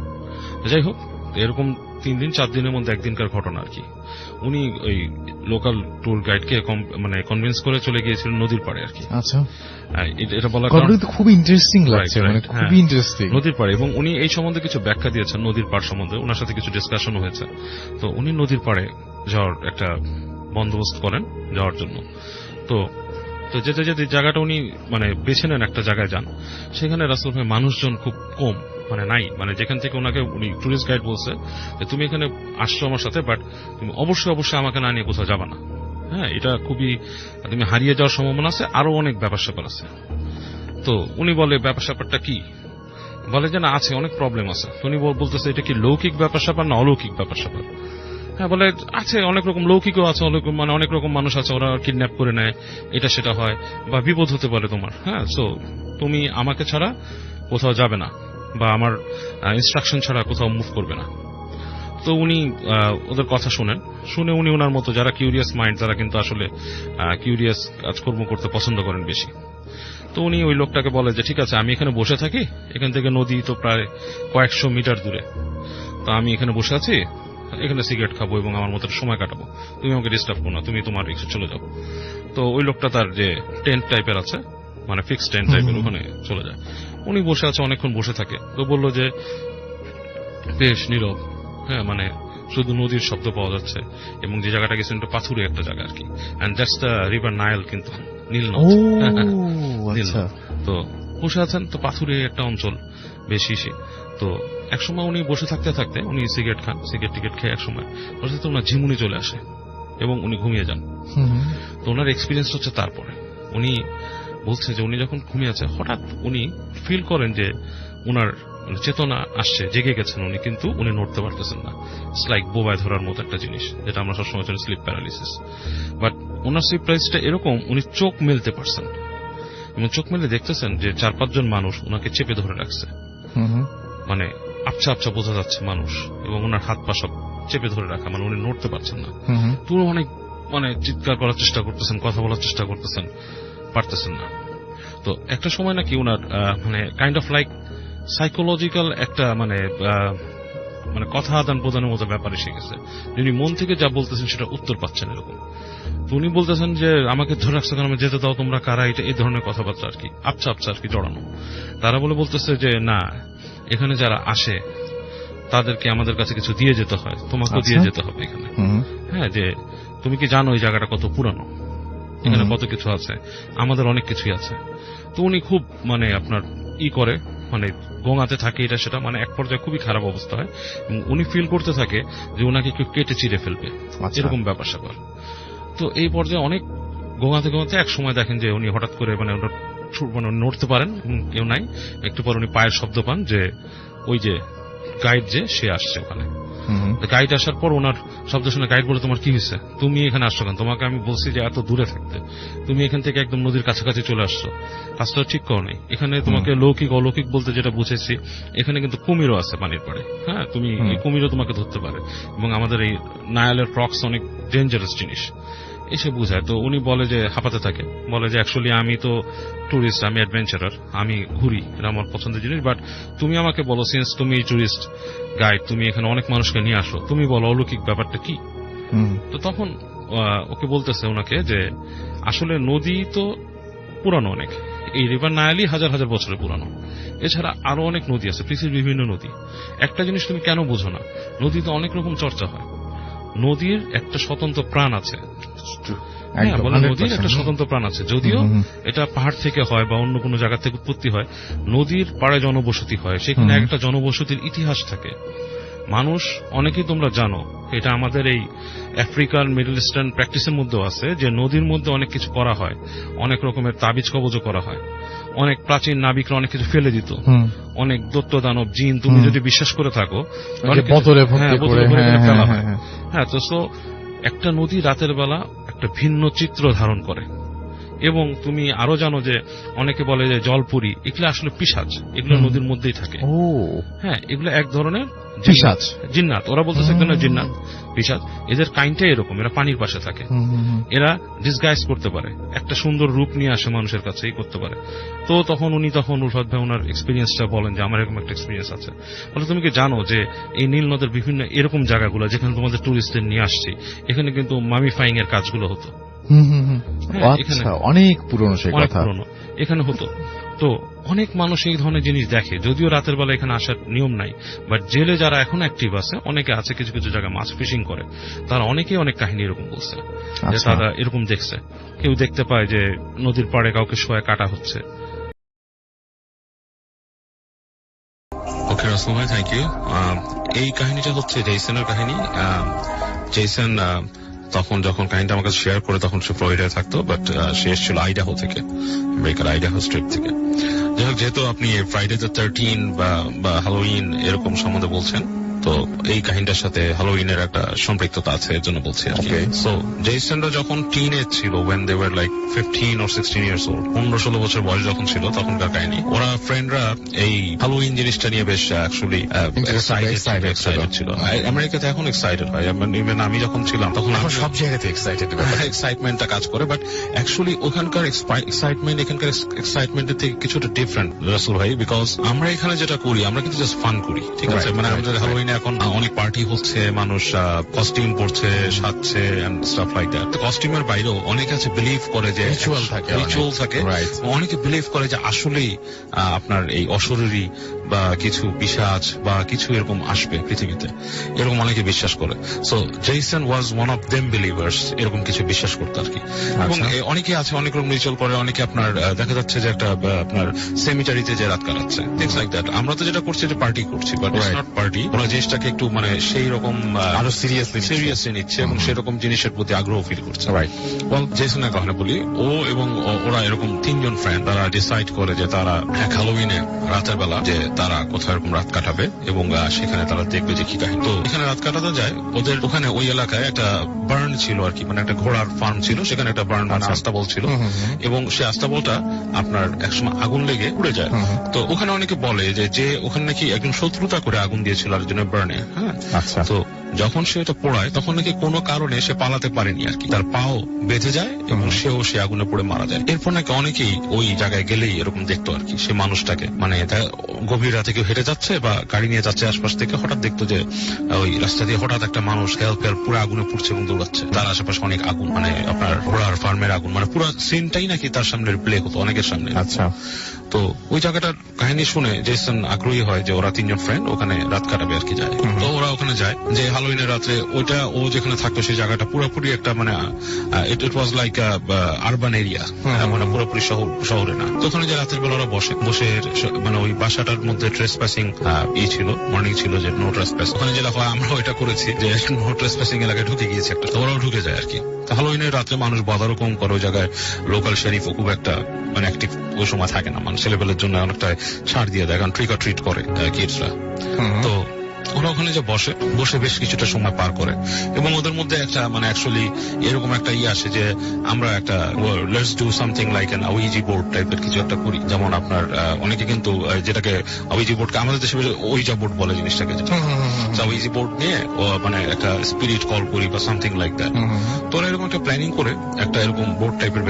যাই হোক, এরকম 3 দিন 4 দিনের মধ্যে একদিনকার ঘটনা আর কি। উনি ওই লোকাল ট্যুর গাইডকে মানে কনভিন্স করে চলে গিয়েছিলেন নদীর পাড়ে আর কি। আচ্ছা, এটা বলার কারণ খুব ইন্টারেস্টিং লাগছে, মানে খুবই ইন্টারেস্টিং নদীর পাড়ে। এবং উনি এই সম্বন্ধে কিছু ব্যাখ্যা দিয়েছেন, নদীর পাড় সম্বন্ধে ওনার সাথে কিছু ডিসকাশন হয়েছে। তো উনি নদীর পাড়ে যাওয়ার একটা বন্দোবস্ত করেন যাওয়ার জন্য। তো যেতে যেতে জায়গাটা উনি মানে বেছে নেন, একটা জায়গায় যান, সেখানে রাসূল ভাই মানুষজন খুব কম, মানে নাই, মানে যেখান থেকে ওনাকে উনি টুরিস্ট গাইড বলছে যে তুমি এখানে আসছো আমার সাথে, বাট তুমি অবশ্যই অবশ্যই আমাকে না নিয়ে কোথাও যাবা না। হ্যাঁ, এটা খুবই, তুমি হারিয়ে যাওয়ার সম্ভাবনা আছে, আরো অনেক ব্যাপার স্যাপার আছে। তো উনি বলে ব্যাপার স্যাপারটা কি, বলে যে না আছে, অনেক প্রবলেম আছে। উনি বলতেছে এটা কি লৌকিক ব্যাপার স্যাপার না অলৌকিক ব্যাপার স্যাপার? হ্যাঁ, বলে আছে, অনেক রকম লৌকিকও আছে, মানে অনেক রকম মানুষ আছে, ওরা কিডন্যাপ করে নেয়, এটা সেটা হয়, বা বিপদ হতে পারে তোমার। হ্যাঁ, সো তুমি আমাকে ছাড়া কোথাও যাবে না, বা আমার ইনস্ট্রাকশন ছাড়া কোথাও মুভ করবে না। তো উনি ওদের কথা শুনে উনি ওনার মতো যারা কিউরিয়াস মাইন্ড, যারা কিন্তু আসলে কিউরিয়াস কাজকর্ম করতে পছন্দ করেন বেশি, তো উনি ওই লোকটাকে বলে যে ঠিক আছে, আমি এখানে বসে থাকি, এখান থেকে নদী তো প্রায় কয়েকশো মিটার দূরে, তো আমি এখানে বসে আছি, এখানে সিগারেট খাবো এবং আমার মতো সময় কাটাবো, তুমি আমাকে ডিস্টার্ব করো না, তুমি তোমার রিক্সে চলে যাও। তো ওই লোকটা তার যে টেন্ট টাইপের আছে, মানে ফিক্সড টেন্ট টাইপের, ওখানে চলে যায়। উনি বসে আছে, অনেকক্ষণ বসে থাকে। তো বললো যে বেশ নীরব, হ্যাঁ, মানে শুধু নদীর শব্দ পাওয়া যাচ্ছে, এবং যে জায়গাটা গেছেন একটা পাথুরে একটা জায়গা আর কি, and that's the river Nile, কিন্তু নীল নদ। তো বসে আছেন, তো পাথুরে একটা অঞ্চল, বেশি। তো একসময় উনি বসে থাকতে থাকতে উনি সিগারেট খান, সিগারেট টিকেট খেয়ে একসময় বসে থাকতে ওনার ঝিমুনি চলে আসে এবং উনি ঘুমিয়ে যান। তো ওনার এক্সপিরিয়েন্স হচ্ছে, তারপরে উনি বলছে যে উনি যখন ঘুমিয়ে আছে, হঠাৎ উনি ফিল করেন যে উনার চেতনা আসছে, জেগে গেছেন উনি, কিন্তু উনি নড়তে পারতেছেন না। ইটস লাইক বোবায় ধরার মতো একটা জিনিস, যেটা আমরা সবসময় জানি স্লিপ প্যারালিসিস। বাট ওনার সারপ্রাইজটা এরকম, উনি চোখ মেলতে পারছেন, এবং চোখ মেলে দেখতেছেন যে 4-5 জন মানুষ ওনাকে চেপে ধরে রাখছে, মানে আবছা আবছা বোঝা যাচ্ছে মানুষ, এবং ওনার হাত পা সব চেপে ধরে রাখা, মানে উনি নড়তে পারছেন না। তো অনেক মানে চিৎকার করার চেষ্টা করতেছেন, কথা বলার চেষ্টা করতেছেন, পারতেছেন না। তো একটা সময় নাকি ওনার মানে কাইন্ড অফ লাইক সাইকোলজিক্যাল একটা মানে মানে কথা আদান প্রদানের মতো ব্যাপার এসে গেছে, যিনি মন থেকে যা বলতেছেন সেটা উত্তর পাচ্ছেন এরকম। তো উনি বলতেছেন যে আমাকে ধরে রাখছো কেন, যেতে দাও, তোমরা কারা, এটা এই ধরনের কথাবার্তা আর কি, আবছা আবছা আর কি জড়ানো। তারা বলতেছে যে না, এখানে যারা আসে তাদেরকে আমাদের কাছে কিছু দিয়ে যেতে হয়, তোমাকেও দিয়ে যেতে হবে এখানে। হ্যাঁ, যে তুমি কি জানো এই জায়গাটা কত পুরানো, এখানে কত কিছু আছে, আমাদের অনেক কিছুই আছে। তো উনি খুব মানে আপনার করে মানে গোঙাতে থাকে, এটা সেটা, মানে এক পর্যায়ে খুবই খারাপ অবস্থা হয়, এবং উনি ফিল করতে থাকে যে ওনাকে কেউ কেটে চিড়ে ফেলবে, এরকম ব্যাপার স্যাপার। তো এই পর্যায়ে অনেক গোঙাতে এক সময় দেখেন যে উনি হঠাৎ করে মানে নড়তে পারেন, কেউ নাই। একটু পর উনি পায়ের শব্দ পান, যে ওই যে গাইড যে সে আসছে ওখানে। গাইড আসার পর ওনার শব্দ শুনে গাইড বলে, তোমার কি হয়েছে, তুমি এখানে আসছো কেন, তোমাকে আমি বলছি যে এত দূরে থাকতে, তুমি এখান থেকে একদম নদীর কাছাকাছি চলে আসছো, কাজটা ঠিক করো নাই। এখানে তোমাকে লৌকিক অলৌকিক বলতে যেটা বুঝেছি, এখানে কিন্তু কুমিরও আছে পানির পাড়ে। হ্যাঁ, তুমি এই কুমিরও তোমাকে ধরতে পারে, এবং আমাদের এই নায়ালের ফ্রক্স অনেক ডেঞ্জারাস জিনিস, এসে বুঝায়। তো উনি বলে যে হাঁপাতে থাকে, বলে যে অ্যাকচুয়ালি আমি তো টুরিস্ট, আমি অ্যাডভেঞ্চারার, আমি ঘুরি, এটা আমার পছন্দের জিনিস, বাট তুমি আমাকে বলো, সিন্স তুমি টুরিস্ট গাইড, তুমি এখানে অনেক মানুষকে নিয়ে আসো, তুমি বলো অলৌকিক ব্যাপারটা কি। তো তখন ওকে বলতেছে ওনাকে যে আসলে নদী তো পুরানো অনেক, এই রিভার নায়ালি হাজার হাজার বছরের পুরানো, এছাড়া আরো অনেক নদী আছে, পৃথিবীর বিভিন্ন নদী। একটা জিনিস তুমি কেন বোঝো না, নদীতে অনেক রকম চর্চা হয়, নদীর একটা স্বতন্ত্র প্রাণ আছে, নদীর একটা স্বতন্ত্র প্রাণ আছে, যদিও এটা পাহাড় থেকে হয় বা অন্য কোনো জায়গা থেকে উৎপত্তি হয়, নদীর পাড়ে জনবসতি হয়, সেখানে একটা জনবসতির ইতিহাস থাকে, মানুষ অনেকেই তোমরা জানো, এটা আমাদের এই আফ্রিকান মিডল ইস্টার্ন প্র্যাকটিসের মধ্যেও আছে, যে নদীর মধ্যে অনেক কিছু করা হয়, অনেক রকমের তাবিজ কবজও করা হয়। অনেক প্রাচীন নাবিকরা অনেক কিছু ফেলে দিত, অনেক দৈত্য দানব জিন তুমি যদি বিশ্বাস করে থাকো ফেলা হয়। হ্যাঁ, তো একটা নদী রাতের বেলা একটা ভিন্ন চিত্র ধারণ করে। এবং তুমি আরো জানো যে অনেকে বলে যে জলপুরি, এগুলো আসলে পিশাচ, এগুলো নদীর মধ্যেই থাকে। হ্যাঁ, এগুলো এক ধরনের পিশাচ, জিন্নাত। ওরা বলতেছে এক ধরনের জিন্নাত, পিশাচ। এদের কাইন্ডটাই এরকম, এরা পানির পাশে থাকে, এরা ডিসগাইজ করতে পারে, একটা সুন্দর রূপ নিয়ে আসে মানুষের কাছে, এই করতে পারে। তো তখন উলফাত ভাই ওনার এক্সপিরিয়েন্সটা বলেন যে আমার এরকম একটা এক্সপিরিয়েন্স আছে। বলে তুমি কি জানো যে এই নীল নদের বিভিন্ন এরকম জায়গাগুলো যেখানে তোমাদের টুরিস্টদের নিয়ে আসছি, এখানে কিন্তু মামিফাইং এর কাজগুলো হতো। অনেক পুরনো সেই কথা, এখানে হতো। তো অনেক মানুষ এই ধরনের জিনিস দেখে, যদিও রাতের বেলা এখানে আসার নিয়ম নাই, বাট জেলে যারা এখন অ্যাক্টিভ আছে, অনেকে আছে কিছু কিছু জায়গায় মাছ ফিশিং করে, তারা অনেকেই অনেক কাহিনী এরকম বলছে যে তারা এরকম দেখছে। কেউ দেখতে পায় যে নদীর পাড়ে কাউকে শোয়া কাটা হচ্ছে। ওকে রাসেল ভাই, থ্যাংক ইউ। এই কাহিনীটা হচ্ছে জেসনের কাহিনী। জেসন তখন যখন কাহিনীটা আমার কাছে শেয়ার করে, তখন সে ফ্লোরিডায় থাকতো, বাট সে এসেছিল আইডাহো থেকে, আমেরিকার আইডাহো স্টেট থেকে। যাই হোক, যেহেতু আপনি ফ্রাইডে দ্য 13 বা হ্যালোউইন এরকম সম্বন্ধে বলছেন, তো এই কাহিনীটার সাথে হ্যালোউইনের একটা সম্পৃক্ততা আছে, এর জন্য বলছি আর কি। সো জেসনরা যখন টিনেজ ছিল, when they were like 15 or 16 years old, 15-16 বছর বয়স যখন ছিল, তখনকার কাহিনী। ওরা ফ্রেন্ডরা এই হ্যালোউইন জিনিসটা নিয়ে বেশ অ্যাকচুয়ালি এক্সাইটেড ছিল। আমেরিকাতে এখন এক্সাইটেড হয়, ইভেন আমি যখন ছিলাম তখন সব জায়গাতে এক্সাইটমেন্টটা কাজ করে, বাট অ্যাকচুয়ালি ওখানকার এক্সাইটমেন্ট এখানকার এক্সাইটমেন্টের থেকে কিছুটা ডিফারেন্ট রাসেল ভাই, বিকজ আমরা এখানে যেটা করি, আমরা কিন্তু জাস্ট ফান করি, ঠিক আছে? মানে আমাদের হ্যালোউইন এখন অনেক পার্টি হচ্ছে, মানুষ কস্টিউম পরছে, সাজছে এন্ড স্টাফ লাইক দ্যাট। তো কস্টিউমের বাইরেও অনেকে আছে বিলিভ করে যে রিচুয়াল থাকে, অনেকে বিলিভ করে যে আসলেই আপনার এই অশরীরী বা কিছু পিশাচ বা কিছু এরকম আসবে পৃথিবীতে, এরকম অনেকে বিশ্বাস করে। So Jason was one of them believers, এরকম কিছু বিশ্বাস করতো আর কি। এবং অনেকে আছে অনেক রকম রিচুয়াল করে, অনেকে আপনার দেখা যাচ্ছে যে একটা আপনার সেমিটারিতে যে রাত কাটাচ্ছে, থিংস লাইক দ্যাট। আমরা তো যেটা করছি, যে পার্টি করছি, বাট ইটস নট পার্টি। ওরা জিনিসটাকে একটু মানে সেই রকম আরো সিরিয়াসলি নিচ্ছে এবং সেরকম জিনিসের প্রতি আগ্রহ ফিল করছে। জেসনের কথা বলি, ও এবং ওরা এরকম 3 জন ফ্রেন্ড, তারা ডিসাইড করে যে তারা এক হ্যালোউইনে রাতের বেলা যে তারা কোথাও এরকম রাত কাটাবে এবং সেখানে তারা দেখবে যে কি কাহিনী। তো এখানে রাত কাটাতে যায়, ওদের ওখানে ওই এলাকায় একটা বার্ন ছিল আর কি, মানে একটা ঘোড়ার ফার্ম ছিল, সেখানে একটা বার্ন মানে আস্তাবল ছিল, এবং সেই আস্তাবলটা আপনার একসময় আগুন লেগে উড়ে যায়। তো ওখানে অনেকে বলে যে ওখানে নাকি একজন শত্রুতা করে আগুন দিয়েছিল আর জন্য বার্নে। হ্যাঁ, তো যখন সে এটা পোড়ায়, তখন নাকি কোনো কারণে সে পালাতে পারেনি আর কি, তার পাও বেঁধে যায় এবং সে আগুনে পড়ে মারা যায়। এরপর নাকি অনেকেই ওই জায়গায় গেলেই এরকম দেখতো আর কি, সে মানুষটাকে, মানে গভীর রাতে কেউ হেঁটে যাচ্ছে বা গাড়ি নিয়ে যাচ্ছে আশপাশ থেকে, হঠাৎ দেখতো যে ওই রাস্তা দিয়ে হঠাৎ একটা মানুষ হেল্প পুরো আগুনে পুড়ছে এবং দৌড়াচ্ছে, তার আশেপাশে অনেক আগুন, মানে আপনার ঘোড়ার ফার্মের আগুন, মানে পুরো সিনটাই নাকি তার সামনে প্লে হতো অনেকের সামনে। আচ্ছা, তো ওই জায়গাটার কাহিনী শুনে জেসন আগ্রহী হয় যে ওরা 3 জন ফ্রেন্ড ওখানে রাত কাটাবে আর কি যায়। তো ওরা ওখানে যায়, যে হ্যালোউইনের রাত্রে ওইটা ও যেখানে থাকতো সেই জায়গাটা পুরোপুরি একটা মানে ইট ওয়াজ লাইক আরবান এরিয়া, মানে পুরোপুরি শহরে না। তো ওখানে যে রাতের বেলা ওরা বসে মানে ওই বাসাটার মধ্যে ট্রেসপ্যাসিং ছিল, মর্নিং ছিল যে নো ট্রেসপ্যাস। ওখানে যেটা হয়, আমরা ওইটা করেছি যে নো ট্রেসপ্যাসিং এলাকায় ঢুকে গিয়েছে একটা, তো ওরাও ঢুকে যায় আর কি। হ্যালোউইনের রাত্রে মানুষ বাধারও কম করে, ওই জায়গায় লোকাল শেরিফও খুব একটা মানে অ্যাক্টিভ ওই সময় থাকে না, মানে ছেলেপেলের জন্য অনেকটা ছাড় দিয়ে দেয়, কারণ ট্রিক অর ট্রিট করে কিডসরা। তো ওরা ওখানে যে বসে বেশ কিছুটা সময় পার করে, এবং ওদের মধ্যে একটা মানে অ্যাকচুয়ালি এরকম একটা আসে যে আমরা একটা let's do something like an Ouija board টাইপের কিছু একটা করি। যেমন আপনার অনেকে কিন্তু যেটাকে আউইজি বোর্ডকে আমাদের দেশে ওইজা বোর্ড বলে জিনিসটাকে, আউইজি বোর্ড নিয়ে মানে একটা স্পিরিট কল করি বা সামথিং লাইক দ্যাট। তো ওরা এরকম একটা প্ল্যানিং করে একটা এরকম বোর্ড টাইপের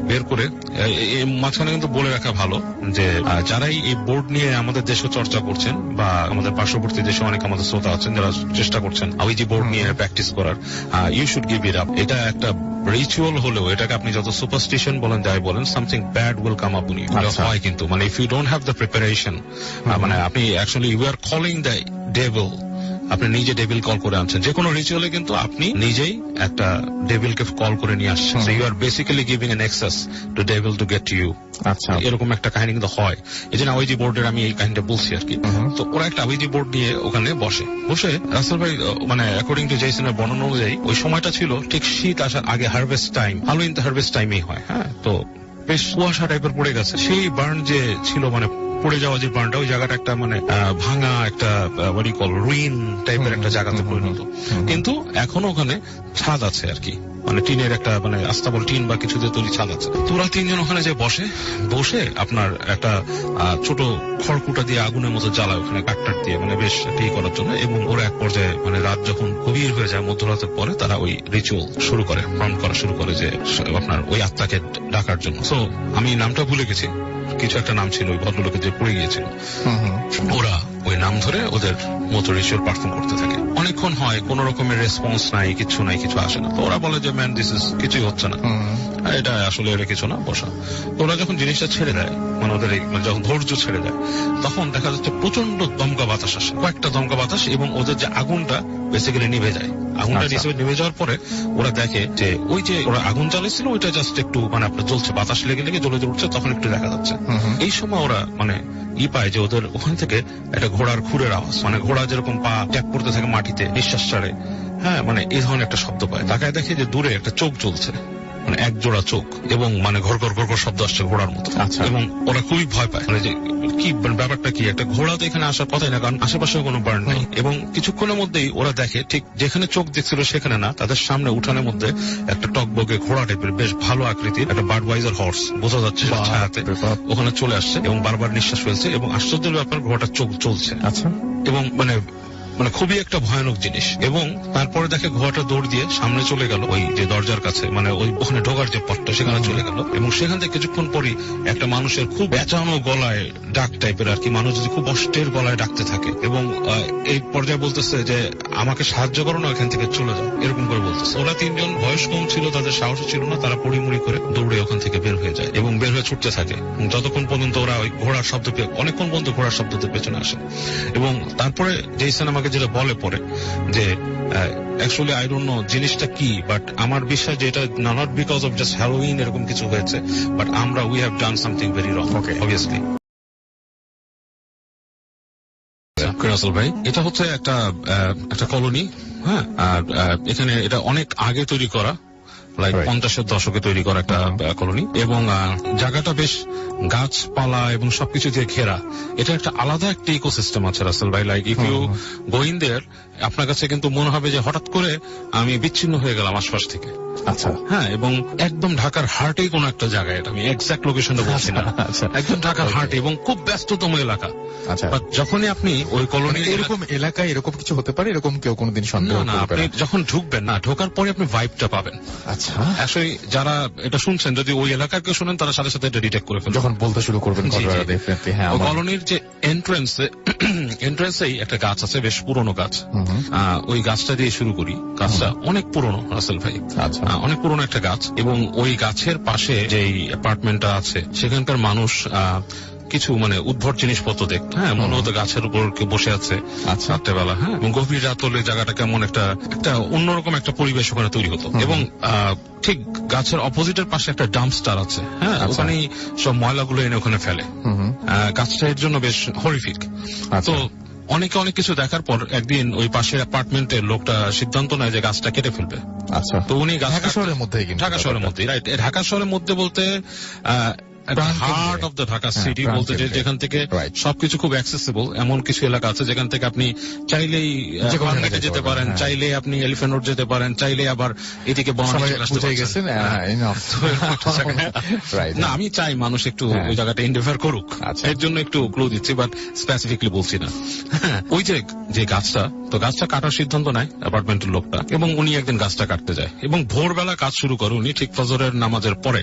বের করে মাঝখানে কিন্তু বলে রাখা ভালো যে যারাই এই বোর্ড নিয়ে আমাদের দেশে চর্চা করছেন বা আমাদের পার্শ্ববর্তী দেশে অনেক আমাদের শ্রোতা আছেন যারা চেষ্টা করছেন আউইজি বোর্ড নিয়ে প্র্যাকটিস করার, you should give it up. এটা একটা রিচুয়াল হলেও এটাকে আপনি যত সুপারস্টিশন বলেন যাই বলেন, something bad will come up on you. হয় কিন্তু মানে if you don't have the preparation, মানে আপনি actually you are calling the devil আপনি নিজে ডেভিল কল করে আনছেন। যে কোনো রিচুয়ালে কিন্তু আপনি নিজেই একটা ডেভিলকে কল করে নিয়ে আসছেন। You are basically giving an access to devil to get you. আচ্ছা, এরকম একটা কাহিনী কিন্তু হয়। এই জন্য আওয়াইজি বোর্ডের আমি এই কাহিনীটা বলছি আর কি। তো ওরা একটা আওয়াইজি বোর্ড নিয়ে ওখানে বসে রাসেল ভাই মানে অ্যাকর্ডিং টু জেসনের বর্ণনা অনুযায়ী ওই সময়টা ছিল ঠিক শীত আসার আগে, হারভেস্ট টাইম, হ্যালোউইন হারভেস্ট টাইমেই হয়। হ্যাঁ, তো বেশ কুয়াশা টাইপের পড়ে গেছে। সেই বার্ন যে ছিল মানে পড়ে যাওয়া যে বার্নটা, ওই জায়গাটা একটা মানে ভাঙা একটা রুইন টাইপের একটা জায়গাতে পরিণত। কিন্তু এখনো ওখানে ছাদ আছে আর কি, মানে টিনের একটা মানে আস্তাবল টিন বা কিছু দিয়ে তৈরি ছাদ আছে। তো ওরা তিনজন ওখানে যে বসে আপনার একটা ছোট খড়কুটা দিয়ে আগুনের মতো জ্বালায় ওখানে কাঠটাট দিয়ে, মানে বেশ করার জন্য। এবং ওরা এক পর্যায়ে মানে রাত যখন গভীর হয়ে যায়, মধ্যরাতের পরে তারা ওই রিচুয়াল শুরু করে, পালন করা শুরু করে যে আপনার ওই আত্মাকে ডাকার জন্য। তো আমি নামটা ভুলে গেছি, কিছু একটা নাম ছিল ওই ভদ্রলোকে যে পড়ে গিয়েছিল। ওরা ওই নাম ধরে ওদের মতো রিচুয়াল পারফর্ম করতে থাকে। অনেকক্ষণ হয়, কোন রকমের রেসপন্স নাই, কিছু আসে না। তো ওরা বলে যে ম্যান দিস ইজ কিছুই হচ্ছে না, এটা আসলে এটা কিছু না, বসা। তো ওরা যখন জিনিসটা ছেড়ে দেয়, মানে ওদের যখন ধৈর্য ছেড়ে দেয়, তখন দেখা যাচ্ছে প্রচন্ড দমকা বাতাস আসে, কয়েকটা দমকা বাতাস, এবং ওদের যে আগুনটা বেসিক্যালি নিভে যায়। আগুনটা নিভে যাওয়ার পরে ওরা দেখে যে ওই যে ওরা আগুন জ্বালিয়েছিল ওইটা জাস্ট একটু মানে আপনার জ্বলছে, বাতাস লেগে জ্বলে উঠছে, তখন একটু দেখা যাচ্ছে। এই সময় ওরা মানে পায় যে ওদের ওখান থেকে একটা ঘোড়ার খুরের আওয়াজ, মানে ঘোড়া যেরকম পা ট্যাপ করতে থাকে মাটিতে, নিঃশ্বাস ছাড়ে, হ্যাঁ, মানে এই ধরনের একটা শব্দ পায়। তাকায় দেখে যে দূরে একটা চোখ জ্বলছে, মানে এক জোড়া চোখ, এবং মানে ঘর শব্দ আসছে ঘোড়ার মতো। এবং ওরা খুবই ভয় পায়, মানে যে কি ব্যাপারটা কি, একটা ঘোড়া তো এখানে আসার কথাই না, কারণ আশেপাশে কোনো বার্ন নেই। এবং কিছুক্ষণের মধ্যেই ওরা দেখে ঠিক যেখানে চোখ দেখছিল সেখানে না, তাদের সামনে উঠানের মধ্যে একটা টকবগে ঘোড়া টাইপের বেশ ভালো আকৃতির একটা বার্ডওয়াইজার হর্স, বোঝা যাচ্ছে ছায়াতে, ওখানে চলে আসছে এবং বারবার নিঃশ্বাস ফেলছে। এবং আশ্চর্যের ব্যাপার, ঘোড়াটার চোখ চলছে। আচ্ছা, এবং মানে খুবই একটা ভয়ানক জিনিস। এবং তারপরে দেখে ঘোড়াটা দৌড় দিয়ে সামনে চলে গেল ওই যে দরজার কাছে, মানে ওই ওখানে ঢোকার যে পথটা সেখানে চলে গেল। এবং সেখান থেকে কিছুক্ষণ পরই একটা মানুষের খুব বেচানো গলায় ডাক টাইপের আর কি, মানুষ যদি খুব কষ্টের গলায় ডাকতে থাকে, এবং এই পর্যায়ে বলতেছে যে আমাকে সাহায্য করো না, এখান থেকে চলে যাও, এরকম করে বলতেছে। ওরা তিনজন বয়স কম ছিল, তাদের সাহস ছিল না, তারা পড়িমুড়ি করে দৌড়ে ওখান থেকে বের হয়ে যায় এবং বের হয়ে ছুটতে থাকে, যতক্ষণ পর্যন্ত ওরা ওই ঘোড়ার শব্দ পেয়ে, অনেকক্ষণ পর্যন্ত ঘোড়ার শব্দদের পেছনে আসে। এবং তারপরে জেসন আমাকে যেটা বলে পরে যে অ্যাকচুয়ালি আই ডোন্ট নো জিনিসটা কি, বাট আমার বিশ্বাস যে এটা not because of just Halloween এরকম কিছু হয়েছে, বাট আমরা we have done something very wrong, obviously. Rasel ভাই, এটা হচ্ছে একটা কলোনি, হ্যাঁ, আর এখানে এটা অনেক আগে তৈরি করা, লাইক 50-এর দশকে তৈরি করা একটা কলোনি, এবং জায়গাটা বেশ গাছপালা এবং সবকিছু দিয়ে ঘেরা। এটা একটা আলাদা একটা ইকোসিস্টেম আছে রাসেল ভাই, like if you go in there, আপনার কাছে কিন্তু মনে হবে যে হঠাৎ করে আমি বিচ্ছিন্ন হয়ে গেলাম আশপাশ থেকে। আচ্ছা, হ্যাঁ, এবং একদম ঢাকার হার্টেই কোন একটা জায়গায়, এটা আমি এক্সাক্ট লোকেশনটা বলছি না, একদম ঢাকার হার্টে এবং খুব ব্যস্ততম এলাকা। আচ্ছা, যখনই আপনি ওই কলোনি, এরকম এলাকায় এরকম কিছু হতে পারে, এরকম কেউ কোনোদিন সন্দেহ না, আপনি যখন ঢুকবেন না, ঢোকার পরে আপনি ভাইবটা পাবেন। আচ্ছা, আসলে যারা এটা শুনছেন, যদি ওই এলাকার কেউ শুনেন, তারা সাথে সাথে এটা ডিটেক্ট করে ফেলবেন যখন বলতে শুরু করবেন। কলোনির যে এন্ট্রান্সেই একটা গাছ আছে, বেশ পুরনো গাছ, ওই গাছটা দিয়ে শুরু করি। গাছটা অনেক পুরনো রাসেল ভাই, অনেক পুরনো একটা গাছ। এবং ওই গাছের পাশে যে অ্যাপার্টমেন্টটা আছে, সেখানকার মানুষ কিছু মানে উদ্ভট জিনিসপত্র দেখতে, হ্যাঁ, মনে হতো গাছের উপর কেউ বসে আছে রাত্রেবেলা, হ্যাঁ, এবং গভীর রাত হলে জায়গাটা কেমন একটা অন্যরকম একটা পরিবেশ ওখানে তৈরি হতো। এবং ঠিক গাছের অপোজিটের পাশে একটা ডাম্পস্টার আছে, হ্যাঁ, ওখানেই সব ময়লাগুলো এনে ওখানে ফেলে। গাছটা এর জন্য বেশ হরিফিক। তো অনেকে অনেক কিছু দেখার পর একদিন ওই পাশের অ্যাপার্টমেন্টের লোকটা সিদ্ধান্ত নেয় যে গাছটা কেটে ফেলবে। আচ্ছা, তো উনি ঢাকা শহরের মধ্যে, রাইট, ঢাকা শহরের মধ্যে বলতে heart of the Dhaka city বলতে, যেখান থেকে সবকিছু খুব অ্যাক্সেসিবল, এমন কিছু এলাকা আছে যেখান থেকে আপনি চাইলেই মার্কেটে যেতে পারেন, চাইলে আপনি এলিফ্যান্ট রোড যেতে পারেন, চাইলে আবার এদিকে না। আমি চাই মানুষ একটু ওই জায়গাটা ইন্ডিফার করুক, এর জন্য একটু ক্লু দিচ্ছি, বাট স্পেসিফিকলি বলছি না। ওই যে গাছটা, তো গাছটা কাটার সিদ্ধান্ত নেয় অ্যাপার্টমেন্টের লোকটা, এবং উনি একদিন গাছটা কাটতে যায় এবং ভোরবেলা কাজ শুরু করে উনি, ঠিক ফজরের নামাজের পরে।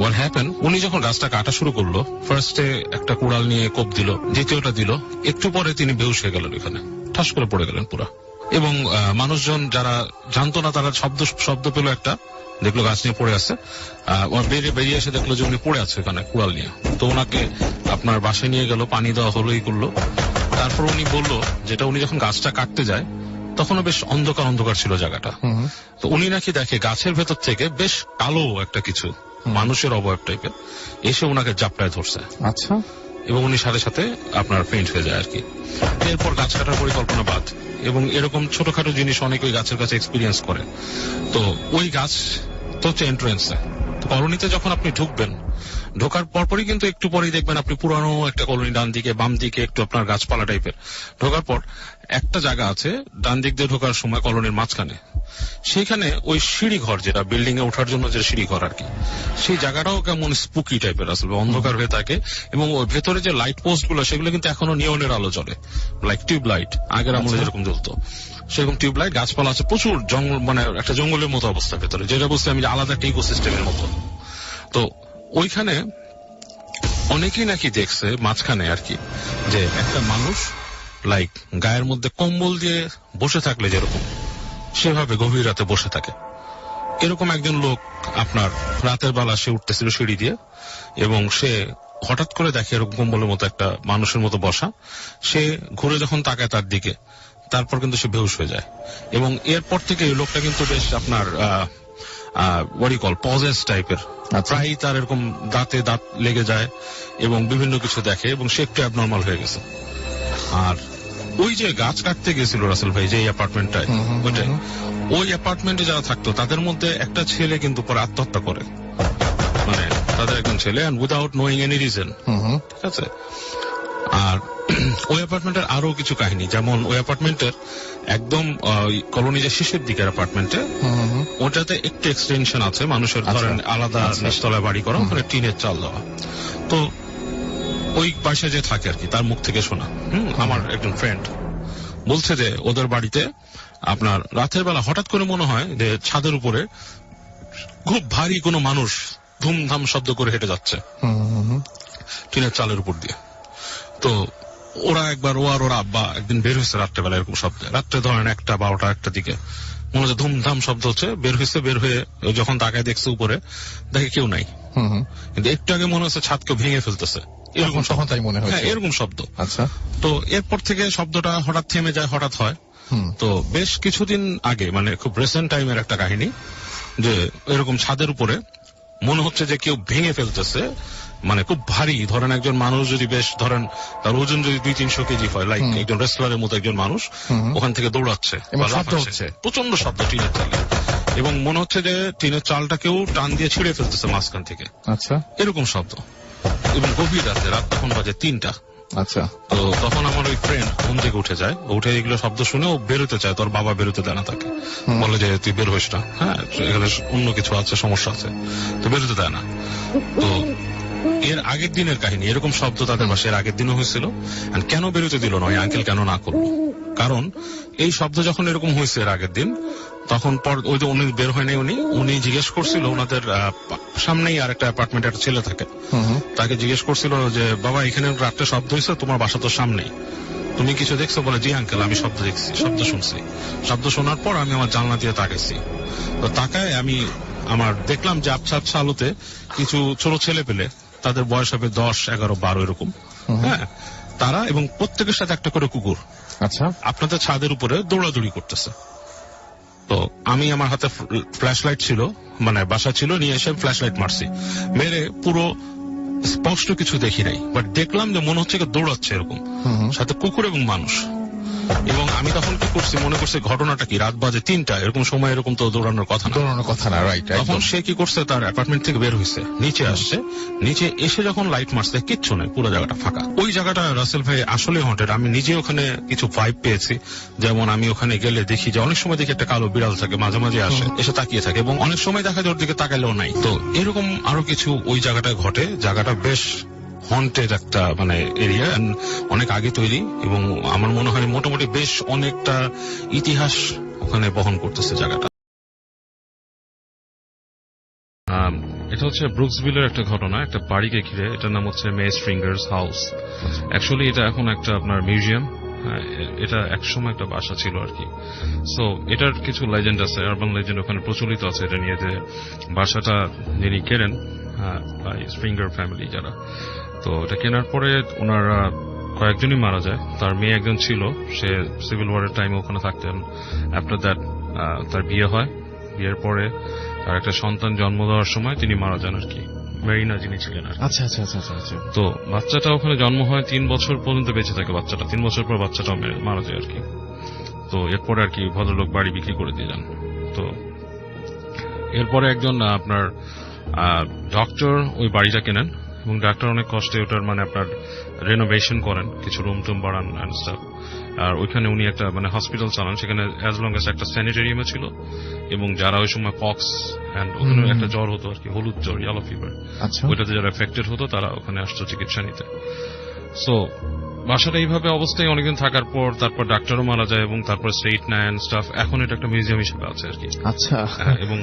হোয়াট হ্যাপেন, উনি যখন গাছটা কাটা শুরু করলো, ফার্স্টে একটা কুড়াল নিয়ে কোপ দিল, দ্বিতীয়টা দিল, একটু পরে তিনি বেহুশ হয়ে গেলেন, এখানে ঠাস করে পড়ে গেলেন পুরা। এবং মানুষজন যারা জানতো না, তারা শব্দ পেল একটা, দেখলো গাছ নিয়ে পড়ে আছে, বেরিয়ে এসে দেখলো যে উনি পড়ে আছে এখানে কুড়াল নিয়ে। তো ওনাকে আপনার বাসায় নিয়ে গেল, পানি দেওয়া হলোই করলো। তারপর উনি বলল যেটা উনি যখন গাছটা কাটতে যায় তখনও বেশ অন্ধকার অন্ধকার ছিল জায়গাটা। তো উনি নাকি দেখে গাছের ভেতর থেকে বেশ কালো একটা কিছু মানুষের অবয়ব টাইপের এসে ওনাকে জাপটায় ধরছে। আচ্ছা। এবং উনি সাথে সাথে আপনার ফেইন্ট হয়ে যায় আর কি। এরপর গাছ কাটার পরিকল্পনা বাদ, এবং এরকম ছোটখাটো জিনিস অনেক ওই গাছের কাছে এক্সপিরিয়েন্স করে। তো ওই গাছ তো হচ্ছে এন্ট্রেন্সে। কলোনিতে যখন আপনি ঢুকবেন, ঢোকার পরপরই কিন্তু একটু পরেই দেখবেন আপনি পুরানো একটা কলোনি, ডান দিকে বাম দিকে একটু আপনার গাছপালা টাইপের। ঢোকার পর একটা জায়গা আছে ডান দিক দিয়ে ঢোকার সময় কলোনির মাঝখানে, সেইখানে ওই সিঁড়ি ঘর, যেটা বিল্ডিং এ ওঠার জন্য যে সিঁড়ি ঘর আর কি, সেই জায়গাটাও কেমন স্পুকি টাইপের আসলে, অন্ধকার হয়ে থাকে। এবং ওর ভেতরে যে লাইট পোস্ট গুলো সেগুলো কিন্তু এখনো নিয়নের আলো জ্বলে, লাইক টিউব লাইট, আগের আমলে যেরকম জ্বলতো সেরকম টিউব লাইট। গাছপালা আছে প্রচুর, জঙ্গল মানে একটা জঙ্গলের মতো অবস্থা ভেতরে, যেটা বলছি আমি আলাদা একটা ইকোসিস্টেমের মতো। তো ওইখানে অনেকেই নাকি দেখছে মাঝখানে আর কি, যে একটা মানুষ লাইক গায়ের মধ্যে কম্বল দিয়ে বসে থাকলে যেরকম সেভাবে গভীর রাতে বসে থাকে। এরকম একজন লোক আপনার রাতের বেলা সে উঠতেছিল সিঁড়ি দিয়ে, এবং সে হঠাৎ করে দেখে এরকম কম্বলের মতো একটা মানুষের মতো বসা। সে ঘুরে যখন তাকায় তার দিকে, তারপর কিন্তু সে বেহুশ হয়ে যায়। এবং এরপর থেকে এই লোকটা কিন্তু বেশ আপনার পজেস টাইপের, প্রায় তার এরকম দাঁতে দাঁত লেগে যায় এবং বিভিন্ন কিছু দেখে, এবং সে একটু অ্যাবনর্মাল হয়ে গেছে। আর ওই যে গাছ কাটতে গেছিল রাসেল ভাই যে অ্যাপার্টমেন্টটায়, ওইটাই ওই অ্যাপার্টমেন্টে যারা থাকতো তাদের মধ্যে একটা ছেলে কিন্তু পরে আত্মহত্যা করে, মানে তাদের একজন ছেলে, and without knowing any reason. ঠিক আছে। আর ওই অ্যাপার্টমেন্টের আরো কিছু কাহিনী, যেমন ওই অ্যাপার্টমেন্টের একদম কলোনি যে শেষের দিকের অ্যাপার্টমেন্টে, ওটাতে একটু এক্সটেনশন আছে মানুষের, ধরেন আলাদা নিচতলায় বাড়ি করা, ওখানে টিনের চাল দেওয়া। তো ওই পাশে যে থাকে আর কি, তার মুখ থেকে শোনা, আমার একজন ফ্রেন্ড বলছে যে ওদের বাড়িতে আপনার রাতের বেলা হঠাৎ করে মনে হয় যে ছাদের উপরে খুব ভারী কোনো মানুষ ধুমধাম শব্দ করে হেঁটে যাচ্ছে টিনের চালের উপর দিয়ে। তো ওরা একবার ওর আব্বা একদিন বের হয়েছে রাত্রেবেলা এরকম শব্দে, রাত্রে ধরেন 1টা 12টা 1টার দিকে মনে হচ্ছে ধুমধাম শব্দ হচ্ছে, বের হয়েছে, বের হয়ে যখন তাকায় দেখছে উপরে, দেখে কেউ নাই। কিন্তু একটু আগে মনে হচ্ছে ছাদ কেউ ভেঙে ফেলতেছে, এরকম তাই মনে হয়, এরকম শব্দ। আচ্ছা। তো এরপর থেকে শব্দটা হঠাৎ থেমে যায়, হঠাৎ হয়। তো বেশ কিছুদিন আগে, মানে খুব রিসেন্ট টাইমের একটা কাহিনী, যে এরকম ছাদের উপরে মনে হচ্ছে যে কেউ ভেঙে ফেলতেছে, মানে খুব ভারী, ধরেন একজন মানুষ যদি বেশ ধরেন তার ওজন যদি 200-300 কেজি হয়, লাইক একজন রেসলারের মতো একজন মানুষ ওখান থেকে দৌড়াচ্ছে, প্রচন্ড শব্দ টিনের চালে, এবং মনে হচ্ছে যে টিনের চালটা কেউ টান দিয়ে ছিঁড়ে ফেলতেছে মাঝখান থেকে। আচ্ছা। এরকম শব্দ, এবং গভীর রাতে, রাত তখন বাজে 3টা। আচ্ছা। তো তখন আমার ওই ফ্রেন্ড ঘুম থেকে উঠে যায়, উঠে এগুলো শব্দ শুনে ও বেরোতে চায়, তোর বাবা বেরোতে দেয় না তাকে, বলে যে তুই বের হইস না, হ্যাঁ এখানে অন্য কিছু আছে, সমস্যা আছে, তো বেরোতে দেয় না। তো এর আগের দিনের কাহিনী, এরকম শব্দ তাদের বাসায় এর আগের দিনও হয়েছিল। কেন বেরোতে দিল না ওই আঙ্কেল, কেন না করলো? কারণ এই শব্দ যখন এরকম হয়েছে এর আগের দিন, তখন পর ওই যে উনি বের হয় নাই, উনি জিজ্ঞেস করছিল ওনাদের সামনেই আর একটা অ্যাপার্টমেন্টে একটা ছেলে থাকে, তাকে জিজ্ঞেস করছিল যে বাবা এখানে রাত্রে শব্দ হয়েছে, তোমার বাসা তো সামনেই, তুমি কিছু দেখছো? বলে জি আঙ্কেল, আমি শব্দ দেখছি, শব্দ শুনছি। শব্দ শোনার পর আমি আমার জানলা দিয়ে তাকাইছি, তো তাকায় আমি আমার দেখলাম যে আবছা আবছা আলোতে কিছু ছোট ছেলে পেলে, তাদের বয়স হবে 10, 11, 12 এরকম, হ্যাঁ, তারা, এবং প্রত্যেকের সাথে একটা করে কুকুর, আচ্ছা, আপনাদের ছাদের উপরে দৌড়াদৌড়ি করতেছে। তো আমি আমার হাতে ফ্ল্যাশ লাইট ছিল, মানে বাসা ছিল, নিয়ে এসে ফ্ল্যাশ লাইট মারছি, মেরে পুরো স্পষ্ট কিছু দেখি নাই, বাট দেখলাম যে মনে হচ্ছে দৌড়াচ্ছে এরকম, সাথে কুকুর এবং মানুষ। এবং আমি তখন কি করছি, মনে করছি ঘটনাটা কি, রাত বাজে 3টা, এরকম সময় এরকম তো দৌড়ানোর কথা না, রাইট। তখন সে কি করছে, তার অ্যাপার্টমেন্ট থেকে বের হয়েছে, নিচে আসছে, নিচে এসে যখন লাইট মারছে কিচ্ছু নেই, পুরো জায়গাটা ফাঁকা। ওই জায়গাটা রাসেল ভাই আসলে হন্টেড। আমি নিজে ওখানে কিছু ভাইব পেয়েছি, যেমন আমি ওখানে গেলে দেখি যে অনেক সময় দেখি একটা কালো বিড়াল থাকে, মাঝে মাঝে আসে, এসে তাকিয়ে থাকে, এবং অনেক সময় দেখা যায় ওর দিকে তাকালেও নাই। তো এরকম আরো কিছু ওই জায়গাটায় ঘটে। জায়গাটা বেশ হন্টেড একটা মানে এরিয়া, অনেক আগে তৈরি, এবং আমার মনে হয় মোটামুটি বেশ অনেকটা ইতিহাস ওখানে বহন করতেছে জায়গাটা। এটা হচ্ছে ব্রুকসভিলের একটা ঘটনা, একটা বাড়িকে ঘিরে। এটার নাম হচ্ছে মে স্ট্রিঙ্গার্স হাউস। অ্যাকচুয়ালি এটা এখন একটা আপনার মিউজিয়াম, এটা একসময় একটা বাসা ছিল আর কি। সো এটার কিছু লেজেন্ড আছে, আরবান লেজেন্ড ওখানে প্রচলিত আছে এটা নিয়ে, যে বাসাটা যিনি কেনেন, স্প্রিঙ্গার ফ্যামিলি যারা, তো এটা কেনার পরে ওনারা কয়েকজনই মারা যায়। তার মেয়ে একজন ছিল, সে সিভিল ওয়ারের টাইমে ওখানে থাকতেন। আফটার দ্যাট তার বিয়ে হয়, বিয়ের পরে তার একটা সন্তান জন্ম দেওয়ার সময় তিনি মারা যান আর কি, মেরিনা যিনি ছিলেন আর কি। আচ্ছা আচ্ছা আচ্ছা আচ্ছা। তো বাচ্চাটা ওখানে জন্ম হয়, 3 বছর পর্যন্ত বেঁচে থাকে বাচ্চাটা, 3 বছর পর বাচ্চাটাও মারা যায় আর কি। তো এরপরে আর কি ভদ্রলোক বাড়ি বিক্রি করে দিয়ে যান। তো এরপরে একজন আপনার ডক্টর ওই বাড়িটা কেনেন এবং ডাক্তার অনেক কষ্টে ওটার মানে আপনার রেনোভেশন করেন, কিছু রুম টুম বাড়ান অ্যান্ড স্টাফ। আর ওইখানে উনি একটা মানে হসপিটাল চালান, সেখানে অ্যাজ লং এস একটা স্যানিটেরিয়ামও ছিল এবং যারা ওই সময় পক্স অ্যান্ড ওখানে একটা জ্বর হতো আর কি, হলুদ জ্বর, ইয়েলো ফিভার, ওইটাতে যারা এফেক্টেড হতো তারা ওখানে আসতো চিকিৎসা নিতে। সো বাসাটা এইভাবে অবস্থায় অনেকদিন থাকার পর তারপর ডাক্তারও মারা যায় এবং তারপর স্টেট নেয় স্টাফ। এখন এটা একটা মিউজিয়াম হিসেবে আছে আর কি। আচ্ছা। এবং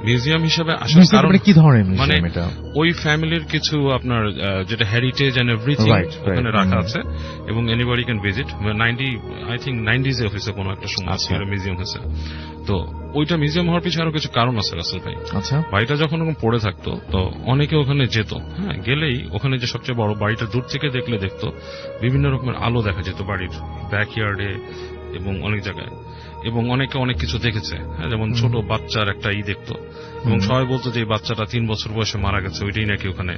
মিউজিয়াম হিসেবে আসার কারণ কি ধরনের মানে মিউজিয়াম এটা? ওই ফ্যামিলির কিছু আপনার যেটা হেরিটেজ এন্ড এভরিথিং ওখানে রাখা আছে এবং এনিবডি ক্যান ভিজিট। 90s এ হয়েছে কোনো একটা সময় মিউজিয়াম হয়েছে। তো ওইটা মিউজিয়াম হওয়ার পিছনে আরো কিছু কারণ আছে রাসেল ভাই। আচ্ছা। বাড়িটা যখন ওরকম পড়ে থাকতো তো অনেকে ওখানে যেত, হ্যাঁ, গেলেই ওখানে যে সবচেয়ে বড় বাড়িটা দূর থেকে দেখলে দেখতো বিভিন্ন রকমের আলো দেখা যেত বাড়ির ব্যাকইয়ার্ডে এবং অনেক জায়গায়, এবং অনেকে অনেক কিছু দেখেছে, হ্যাঁ, যেমন ছোট বাচ্চার একটা দেখতো এবং সবাই বলতো যে এই বাচ্চাটা 3 বছর বয়সে মারা গেছে, ওইটাই নাকি ওখানে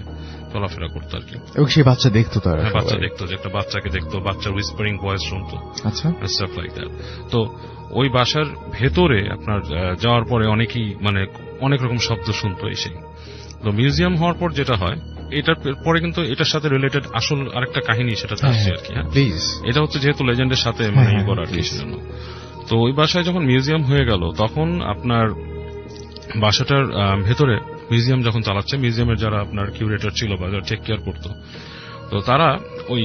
চলাফেরা করতো আর কি। এবং সেই বাচ্চা দেখতো তারা? হ্যাঁ, বাচ্চা দেখতো, যে একটা বাচ্চাকে দেখতো, বাচ্চার হুইসপারিং ভয়েস শুনতো। আচ্ছা। Staff like that. তো ওই বাসার ভেতরে আপনার যাওয়ার পরে অনেকেই মানে অনেক রকম শব্দ শুনতো এসে। তো মিউজিয়াম হওয়ার পর যেটা হয়, এটার পরে কিন্তু এটার সাথে রিলেটেড আসল আরেকটা কাহিনী সেটা আসছে আর কি। হ্যাঁ, এটা হচ্ছে যেহেতু লেজেন্ডের সাথে মানে করা আর কি, সেজন্য। তো ওই বাসায় যখন মিউজিয়াম হয়ে গেল তখন আপনার বাসাটার ভেতরে মিউজিয়াম যখন চালাচ্ছে, মিউজিয়ামের যারা আপনার কিউরেটর ছিল বা যারা টেক কেয়ার করতো, তো তারা ওই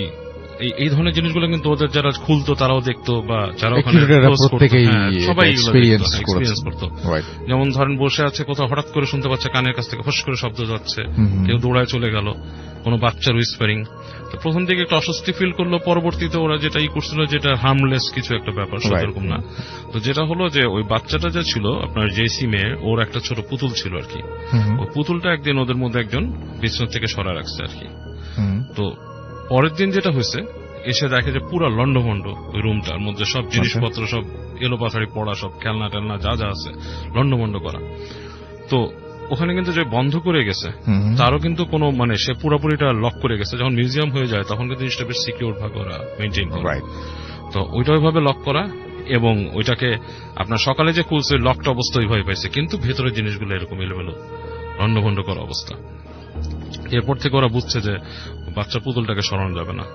এই ধরনের জিনিসগুলো কিন্তু ওদের যারা খুলতো তারাও দেখতো, বা যারা ওখানে সবাই এক্সপেরিয়েন্স করতো। যেমন ধরেন বসে আছে কোথাও, হঠাৎ করে শুনতে পাচ্ছে কানের কাছ থেকে ফস করে শব্দ যাচ্ছে, কেউ দৌড়ায় চলে গেল, কোনো বাচ্চার হুইসপারিং। তো প্রথম দিকে একটু অস্বস্তি ফিল করলো, পরবর্তীতে ওরা যেটা করছিল যেটা হার্মলেস কিছু একটা ব্যাপার, সেরকম না। তো যেটা হলো যে ওই বাচ্চাটা যে ছিল আপনার জেসি মেয়ে, ওর একটা ছোট পুতুল ছিল আর কি। ওই পুতুলটা একদিন ওদের মধ্যে একজন বিছানা থেকে সরা রাখছে আর কি। তো পরের দিন যেটা হয়েছে, এসে দেখে যে পুরো লন্ডভন্ড ওই রুমটার মধ্যে, সব জিনিসপত্র সব এলোপাথারি পড়া, সব খেলনা টেলনা যা যা আছে লন্ডভন্ড করা। তো ওখানে কিন্তু যে বন্ধ করে গেছে তারও কিন্তু কোনো মানে সে পুরোপুরিটা লক করে গেছে। যখন মিউজিয়াম হয়ে যায় তখন কিন্তু জিনিসটা বেশ সিকিউর ভাবে ওরা মেনটেন করে। তো ওইটা ওইভাবে লক করা, এবং ওইটাকে আপনার সকালে যে খুলছে লকটা অবস্থা ওইভাবে পাইছে, কিন্তু ভেতরের জিনিসগুলো এরকম এলোমেলো লন্ডভন্ড করা অবস্থা। এরপর থেকে ওরা বুঝছে যে বাচ্চা পুতুলটাকে সরানো যাবে না।